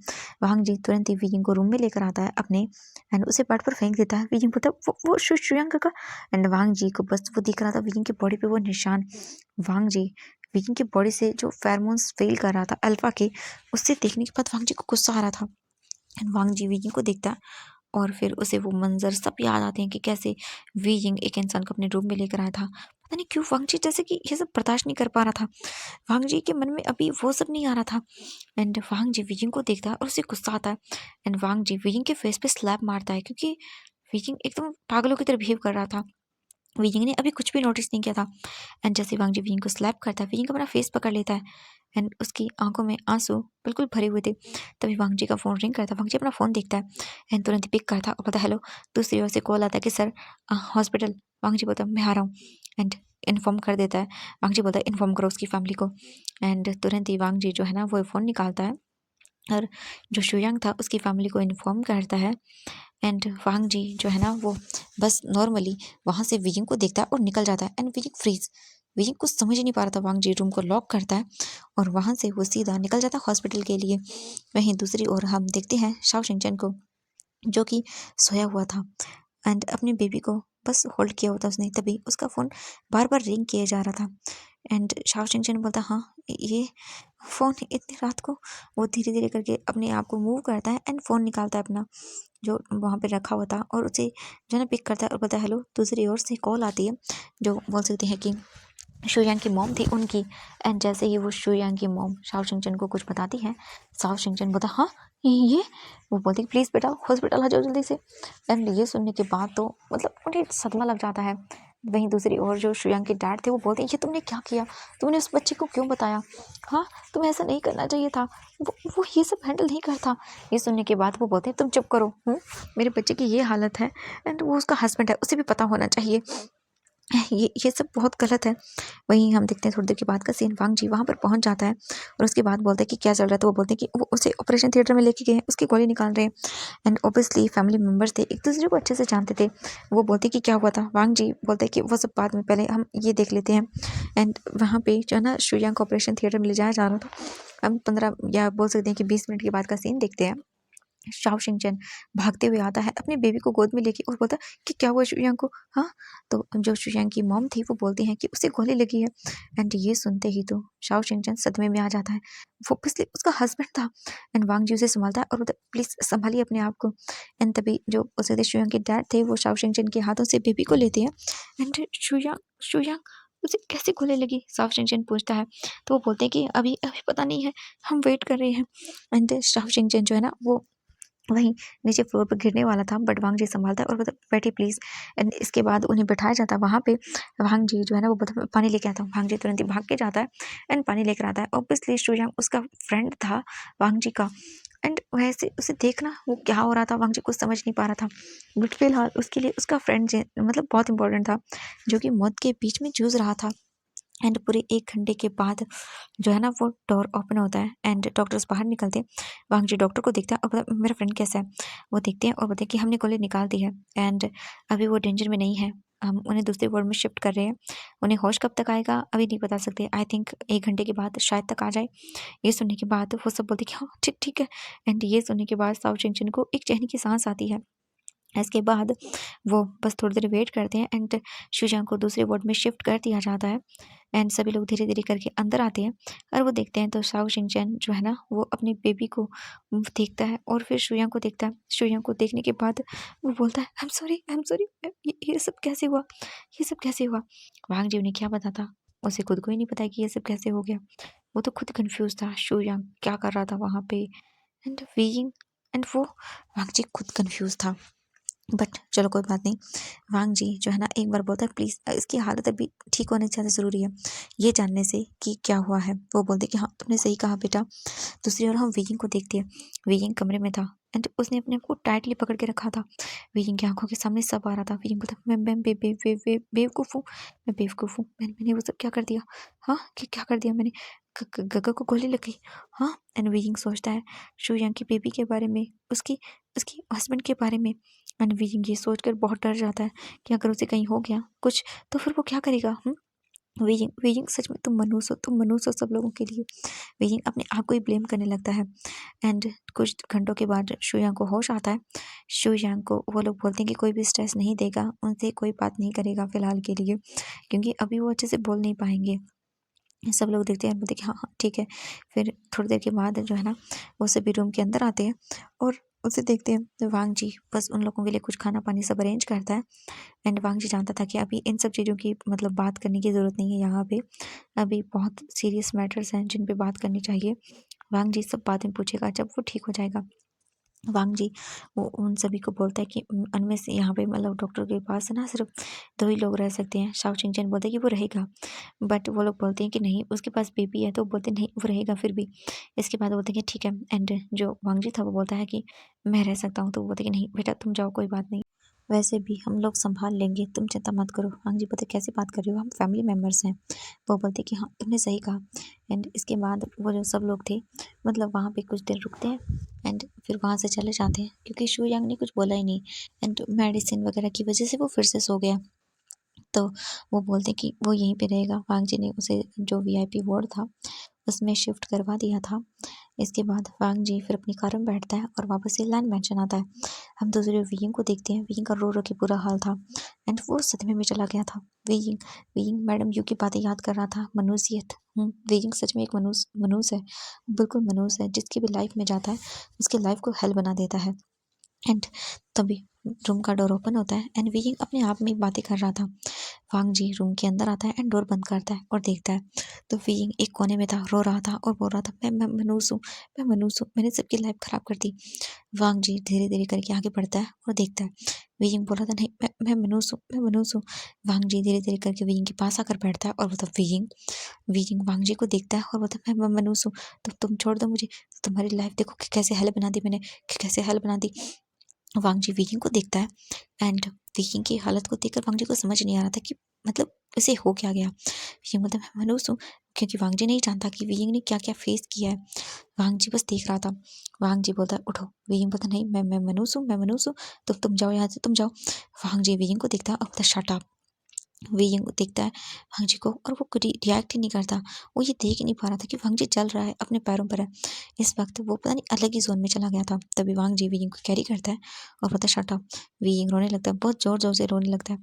वांग जी तुरंत ही वीइंग को रूम में लेकर आता है अपने एंड उसे बेड पर फेंक देता है। वीइंग बोलता है वो शुयांग काका एंड वांग जी को बस वो दिख रहा था वीइंग की बॉडी पे वो निशान। वांग जी वीइंग की बॉडी से जो फेरोमोन्स फेल कर रहा था अल्फा के, उससे देखने के बाद वांग जी को गुस्सा आ रहा था एंड वांग जी वीइंग को देखता है और फिर उसे वो मंजर सब याद आते हैं कि कैसे वीइंग एक इंसान को अपने रूम में लेकर आया था। पता नहीं क्यों वांग जी जैसे कि ये सब बर्दाश्त नहीं कर पा रहा था। वांग जी के मन में अभी वो सब नहीं आ रहा था एंड वांग जी वीइंग को देखता है और उसे गुस्सा आता है एंड वांग जी वीइंग के फेस पे स्लैप मारता है क्योंकि वीइंग एकदम पागलों की तरह बिहेव कर रहा था। वीइंग ने अभी कुछ भी नोटिस नहीं किया था एंड जैसे वांग जी वीइंग को स्लैप करता है, वीइंग अपना फेस पकड़ लेता है एंड उसकी आंखों में आंसू बिल्कुल भरे हुए थे। तभी वांग जी का फ़ोन रिंग करता है। वांग जी अपना फ़ोन देखता है एंड तुरंत ही पिक करता है और बोलता है हेलो। दूसरी ओर से कॉल आता है कि सर हॉस्पिटल। वांग जी बोलता है मैं आ रहा हूँ एंड इन्फॉर्म कर देता है। वांग जी बोलता है इन्फॉर्म करो उसकी फैमिली को एंड तुरंत ही वांग जी जो है ना वो फ़ोन निकालता है और जो शुयांग था उसकी फैमिली को इन्फॉर्म करता है एंड वांग जी जो है ना वो बस नॉर्मली वहाँ से वीइंग को देखता है और निकल जाता है एंड वीइंग फ्रीज। वीइंग कुछ समझ ही नहीं पा रहा था। वांग जी रूम को लॉक करता है और वहाँ से वो सीधा निकल जाता है हॉस्पिटल के लिए। वहीं दूसरी ओर हम देखते हैं शाओ शिनचैन को जो कि सोया हुआ था एंड अपने बेबी को बस होल्ड किया हुआ था उसने। तभी उसका फ़ोन बार बार रिंग किया जा रहा था एंड शाओ शिनचैन बोलता हाँ ये फ़ोन इतनी रात को। वो धीरे धीरे करके अपने आप को मूव करता है एंड फ़ोन निकालता है अपना जो वहाँ पे रखा हुआ था और उसे जो है ना पिक करता है और बोलता है हेलो। दूसरी ओर से कॉल आती है जो बोल सकते हैं कि शुयांग की मॉम थी उनकी एंड जैसे ही वो शुयांग की मॉम शाओ शिंगचन को कुछ बताती है, शाओ शिंगचन बोलता हाँ ये वो बोलती है प्लीज़ बेटा हॉस्पिटल आ जाओ जल्दी से। एंड ये सुनने के बाद तो मतलब उन्हें सदमा लग जाता है। वहीं दूसरी ओर जो शुयांग के डैड थे वो बोलते हैं ये तुमने क्या किया, तुमने उस बच्चे को क्यों बताया, हाँ तुम्हें ऐसा नहीं करना चाहिए था, वो ये सब हैंडल नहीं करता। ये सुनने के बाद वो बोलते हैं तुम चुप करो, मेरे बच्चे की ये हालत है एंड वो उसका हस्बैंड है उसे भी पता होना चाहिए, ये सब बहुत गलत है। वहीं हम देखते हैं थोड़ी देर के बाद का सीन। वांग जी वहाँ पर पहुँच जाता है और उसके बाद बोलता है कि क्या चल रहा है। तो वो बोलते हैं कि वो उसे ऑपरेशन थिएटर में लेके गए हैं, उसकी गोली निकाल रहे हैं एंड ऑब्वियसली फैमिली मेम्बर्स थे, एक दूसरे को अच्छे से जानते थे। वो बोलते हैं कि क्या हुआ था। वांग जी बोलते हैं कि वो सब बाद में, पहले हम ये देख लेते हैं। एंड वहाँ पे जो है ना शुयांग को ऑपरेशन थिएटर में ले जाया जा रहा था। हम 15 या बोल सकते हैं कि 20 मिनट के बाद का सीन देखते हैं। शाओ शिंगचैन भागते हुए आता है अपने बेबी को गोद में लेके और बोलता है कि क्या हुआ शुयांग को, हाँ। तो जो शुयांग की मॉम थी वो बोलती हैं कि उसे गोली लगी है एंड ये सुनते ही तो शाओ शिंगचैन सदमे में आ जाता है। वो पिछले उसका हस्बैंड था एंड वांग जी उसे संभालता है और बोलता है प्लीज संभालिए अपने आप को। एंड तभी जो उसे शुयांग के डैड थे वो शाओ शिंगचैन के हाथों से बेबी को लेते हैं एंड शुयांग शुयांग उसे कैसे गोली लगी शाओ शिंगचैन पूछता है। तो वो बोलते हैं कि अभी अभी पता नहीं है, हम वेट कर रहे हैं। एंड शाओ शिंगचैन जो है ना वो वहीं नीचे फ्लोर पर गिरने वाला था बट वांग जी संभालता है और बोलता है बैठिए प्लीज़। एंड इसके बाद उन्हें बिठाया जाता है वहाँ पे। वांग जी जो है ना वो बोलता है "मैं पानी लेके आता हूँ।" वांग जी तुरंत ही भाग के जाता है एंड पानी लेकर आता है। ऑब्वियसली शुयांग उसका फ्रेंड था वांग जी का एंड वैसे उसे देखना वो क्या हो रहा था वांग जी कुछ समझ नहीं पा रहा था बट फिलहाल उसके लिए उसका फ्रेंड मतलब बहुत इंपॉर्टेंट था जो कि मौत के बीच में जूझ रहा था। एंड पूरे 1 घंटे के बाद जो है ना वो डोर ओपन होता है एंड डॉक्टर्स बाहर निकलते हैं। वांग जी डॉक्टर को देखता है और मेरा फ्रेंड कैसा है। वो देखते हैं और बोलते हैं कि हमने गोली निकाल दी है एंड अभी वो डेंजर में नहीं है। हम उन्हें दूसरे वार्ड में शिफ्ट कर रहे हैं। उन्हें होश कब तक आएगा अभी नहीं बता सकते। आई थिंक 1 घंटे के बाद शायद तक आ जाए। ये सुनने के बाद वो सब बोलते कि हाँ ठीक ठीक है। एंड ये सुनने के बाद साओ चिंगचिन को एक चैन की सांस आती है। इसके बाद वो बस थोड़ी देर वेट करते हैं एंड शुजांग को दूसरे वार्ड में शिफ्ट कर दिया जाता है। एंड सभी लोग धीरे धीरे करके अंदर आते हैं और वो देखते हैं तो साओ शिंगचैन जो है ना वो अपनी बेबी को देखता है और फिर शुयांग को देखता है। शुयांग को देखने के बाद वो बोलता है आई एम सॉरी ये सब कैसे हुआ, ये सब कैसे हुआ। वांग जी उन्हें क्या पता था, उसे खुद को ही नहीं पता है कि ये सब कैसे हो गया। वो तो खुद कंफ्यूज था शुयांग क्या कर रहा था वहाँ पे। एंड वीइंग एंड वो वांग जी खुद कंफ्यूज था। बट चलो कोई बात नहीं। वांग जी जो है ना एक बार बोलता है प्लीज़ इसकी हालत अभी ठीक होनी ज़्यादा ज़रूरी है ये जानने से कि क्या हुआ है। वो बोलते कि हाँ तुमने सही कहा बेटा। दूसरी ओर हम वीइंग को देखते हैं। वीइंग कमरे में था एंड उसने अपने आप को टाइटली पकड़ के रखा था। वीइंग की आंखों के सामने सब आ रहा था। वीइंग बोलता मैं बेवकूफ़ हूँ, मैं बेवकूफ़ हूँ, मैंने वो सब क्या कर दिया। हाँ क्या कर दिया मैंने, गगा को गोली लग गई। हाँ एंड वीइंग सोचता है शू यांग की बेबी के बारे में, उसकी उसकी हस्बैंड के बारे में। एंड वीइंग ये सोचकर बहुत डर जाता है कि अगर उसे कहीं हो गया कुछ तो फिर वो क्या करेगा। वीइंग वीइंग सच में तुम मनुष्य हो सब लोगों के लिए। वीइंग अपने आप को ही ब्लेम करने लगता है। एंड कुछ घंटों के बाद शुयांग को होश आता है। शुयांग को वो लोग बोलते हैं कि कोई भी स्ट्रेस नहीं देगा, उनसे कोई बात नहीं करेगा फिलहाल के लिए, क्योंकि अभी वो अच्छे से बोल नहीं पाएंगे। सब लोग देखते हैं और बोलते हैं कि हाँ हाँ ठीक है। फिर थोड़ी देर के बाद जो है ना वो सभी रूम के अंदर आते हैं और उसे देखते हैं तो वांग जी बस उन लोगों के लिए कुछ खाना पानी सब अरेंज करता है। एंड वांग जी जानता था कि अभी इन सब चीज़ों की मतलब बात करने की ज़रूरत नहीं है यहाँ पे। अभी बहुत सीरियस मैटर्स हैं जिन पे बात करनी चाहिए। वांग जी सब बाद में पूछेगा जब वो ठीक हो जाएगा। वांग जी वो उन सभी को बोलता है कि उनमें से यहाँ पे मतलब डॉक्टर के पास है ना सिर्फ 2 ही लोग रह सकते हैं। शाओ चिंगचैन बोलता है कि वो रहेगा, बट वो लोग बोलते हैं कि नहीं उसके पास बेबी है, तो बोलते हैं नहीं वो रहेगा फिर भी। इसके बाद बोलते हैं कि ठीक है। एंड जो वांग जी था वो बोलता है कि मैं रह सकता हूँ, तो वो बोलते हैं कि नहीं बेटा तुम जाओ कोई बात नहीं, वैसे भी हम लोग संभाल लेंगे, तुम चिंता मत करो। वांग जी बोलते कैसे बात कर रही हो, हम फैमिली मेम्बर्स हैं। वो बोलते कि हाँ तुमने सही कहा। एंड इसके बाद वो जो सब लोग थे मतलब वहाँ पे कुछ देर रुकते हैं एंड फिर वहाँ से चले जाते हैं क्योंकि शू यांग ने कुछ बोला ही नहीं। एंड मेडिसिन वगैरह की वजह से वो फिर से सो गया। तो वो बोलते कि वो यहीं पे रहेगा। वांग जी ने उसे जो वीआईपी वार्ड था उसमें शिफ्ट करवा दिया था। इसके बाद वांग जी फिर अपनी कार में बैठता है और वापस से लैंड मैंशन आता है। हम दूसरे वीइंग को देखते हैं। वीइंग का रो रो के बुरा हाल था एंड वो सदमे में चला गया था। वीइंग वीइंग मैडम यू की बातें याद कर रहा था। मनुष्यत वीइंग सच में एक मनुष्य है, बिल्कुल मनुष्य है। जिसकी भी लाइफ में जाता है उसकी लाइफ को हेल बना देता है। एंड तभी रूम का डोर ओपन होता है एंड वीइंग अपने आप में बातें कर रहा था। वांग जी रूम के अंदर आता है एंड डोर बंद करता है और देखता है तो वीइंग एक कोने में था, रो रहा था और बोल रहा था मैं मनूस हूँ, मैं मनूस हूँ, मैंने सबकी लाइफ खराब कर दी। वांग जी धीरे धीरे करके आगे बढ़ता है और देखता है वीइंग बोल रहा था नहीं मैं मनूस हूँ, मैं मनूस हूँ। वांग जी धीरे धीरे करके वीइंग के पास आकर बैठता है और बोलता वीइंग वीइंग वांग जी को देखता है और बोलता मैं मनूस हूँ, तो तुम छोड़ दो मुझे। तुम्हारी लाइफ देखो कि कैसे हेल बना दी मैंने, कि कैसे हेल बना दी। वांग जी वीइंग को देखता है एंड वीइंग की हालत को देखकर वांग जी को समझ नहीं आ रहा था कि मतलब इसे हो क्या गया। वीइंग मतलब मैं मनूस हूँ, क्योंकि वांग जी नहीं जानता कि वीइंग ने क्या क्या फेस किया है। वांग जी बस देख रहा था। वांग जी बोलता है उठो। वीइंग बोलता नहीं मैं मनूस हूँ, मैं मनूस हूँ, तो तुम जाओ यहाँ से, तुम जाओ। वांग जी वीइंग को देखता है और बोलता शट अप। वीइंग देखता है वांग जी को और वो रिएक्ट ही नहीं करता। वो ये देख ही नहीं पा रहा था कि वांग जी चल रहा है, अपने पैरों पर है। इस वक्त वो पता नहीं अलग ही जोन में चला गया था। तभी वांग जी वीइंग को कैरी करता है और बोलता शट अप। वीइंग रोने लगता है, बहुत जोर जोर से रोने लगता है।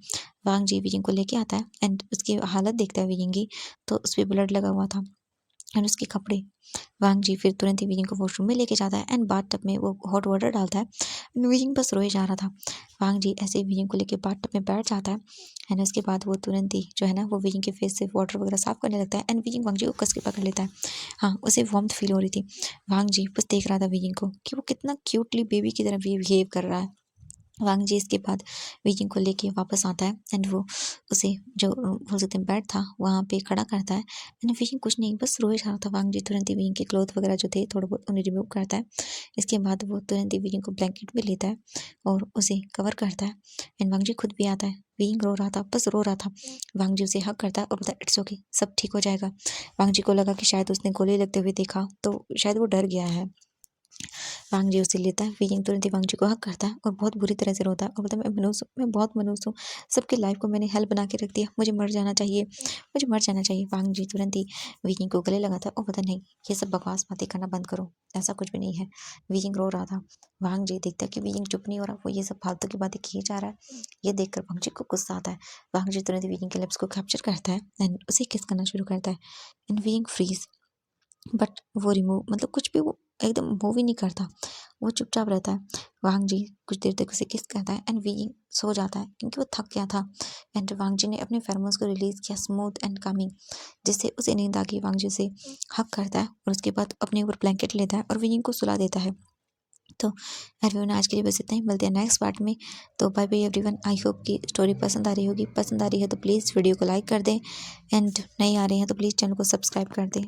वांग जी वीइंग को लेके आता है एंड उसकी हालत देखता है वीइंग की, तो उस पर ब्लड लगा हुआ था एंड उसके कपड़े। वांग जी फिर तुरंत ही वीइंग को वॉशरूम में लेके जाता है एंड बाथ टब में वो हॉट वाटर डालता है। वीइंग बस रोए जा रहा था। वांग जी ऐसे ही वीइंग को लेके बाथ टब में बैठ जाता है एंड उसके बाद वो तुरंत ही जो है ना वो वीइंग के फेस से वाटर वगैरह साफ करने लगता है एंड वीइंग वांग जी को कस के पकड़ लेता है। हाँ उसे वार्मथ फील हो रही थी। वांग जी बस देख रहा था वीइंग को कि वो कितना क्यूटली बेबी की तरह बिहेव कर रहा है। वांग जी इसके बाद वीइंग को लेके वापस आता है एंड वो उसे जो बोल सकते हैं बेड था वहाँ पे खड़ा करता है एंड वीइंग कुछ नहीं बस रोए जा रहा था। वांग जी तुरंत ही वीइंग के क्लोथ वगैरह जो थे थोड़ा बहुत उन्हें रिमूव करता है। इसके बाद वो तुरंत ही वीइंग को ब्लैंकेट में लेता है और उसे कवर करता है एंड वांग जी खुद भी आता है। वीइंग रो रहा था, बस रो रहा था। वांग जी उसे हक करता है और बोलता है इट्स ओके, सब ठीक हो जाएगा। वांग जी को लगा कि शायद उसने गोली लगते हुए देखा तो शायद वो डर गया है। वांग जी उसे लेता है। वीइंग तुरंत ही वांग जी को हक करता है और बहुत बुरी तरह से रोता है और बोलता है, मैं मनुष्य हूँ, मैं बहुत मनुष्य हूँ, सबकी लाइफ को मैंने हेल बना के रख दिया, मुझे मर जाना चाहिए, मुझे मर जाना चाहिए। वांग जी तुरंत ही वीइंग को गले लगाता है और बोलता नहीं, ये सब बकवास बातें करना बंद करो, ऐसा कुछ भी नहीं है। वीइंग रो रहा था। वांग जी देखता है कि वीइंग चुप नहीं हो रहा, वो ये सब फालतू की बातें किए जा रहा है। ये देखकर वांग जी को गुस्सा आता है। वांग जी तुरंत वीइंग के लिप्स को कैप्चर करता है एंड उसे किस करना शुरू करता है एंड वीइंग फ्रीज। बट वो रिमूव मतलब कुछ भी वो एकदम मूव ही नहीं करता, वो चुपचाप रहता है। वांग जी कुछ देर तक उसे किस करता है एंड वी सो जाता है क्योंकि वो थक गया था। एंड वांग जी ने अपने फेरोमोन्स को रिलीज किया स्मूथ एंड कमिंग, जिससे उसे नींद आ गई। वांग जी उसे हक करता है और उसके बाद अपने ऊपर ब्लैंकेट लेता है और विनिंग को सुला देता है। तो एवरीवन आज के लिए बस इतना ही, मिलते हैं नेक्स्ट पार्ट में। तो bye bye everyone, I hope कि स्टोरी पसंद आ रही होगी। पसंद आ रही है तो प्लीज़ वीडियो को लाइक कर दें एंड नहीं आ रही हैं तो प्लीज़ चैनल को सब्सक्राइब कर दें।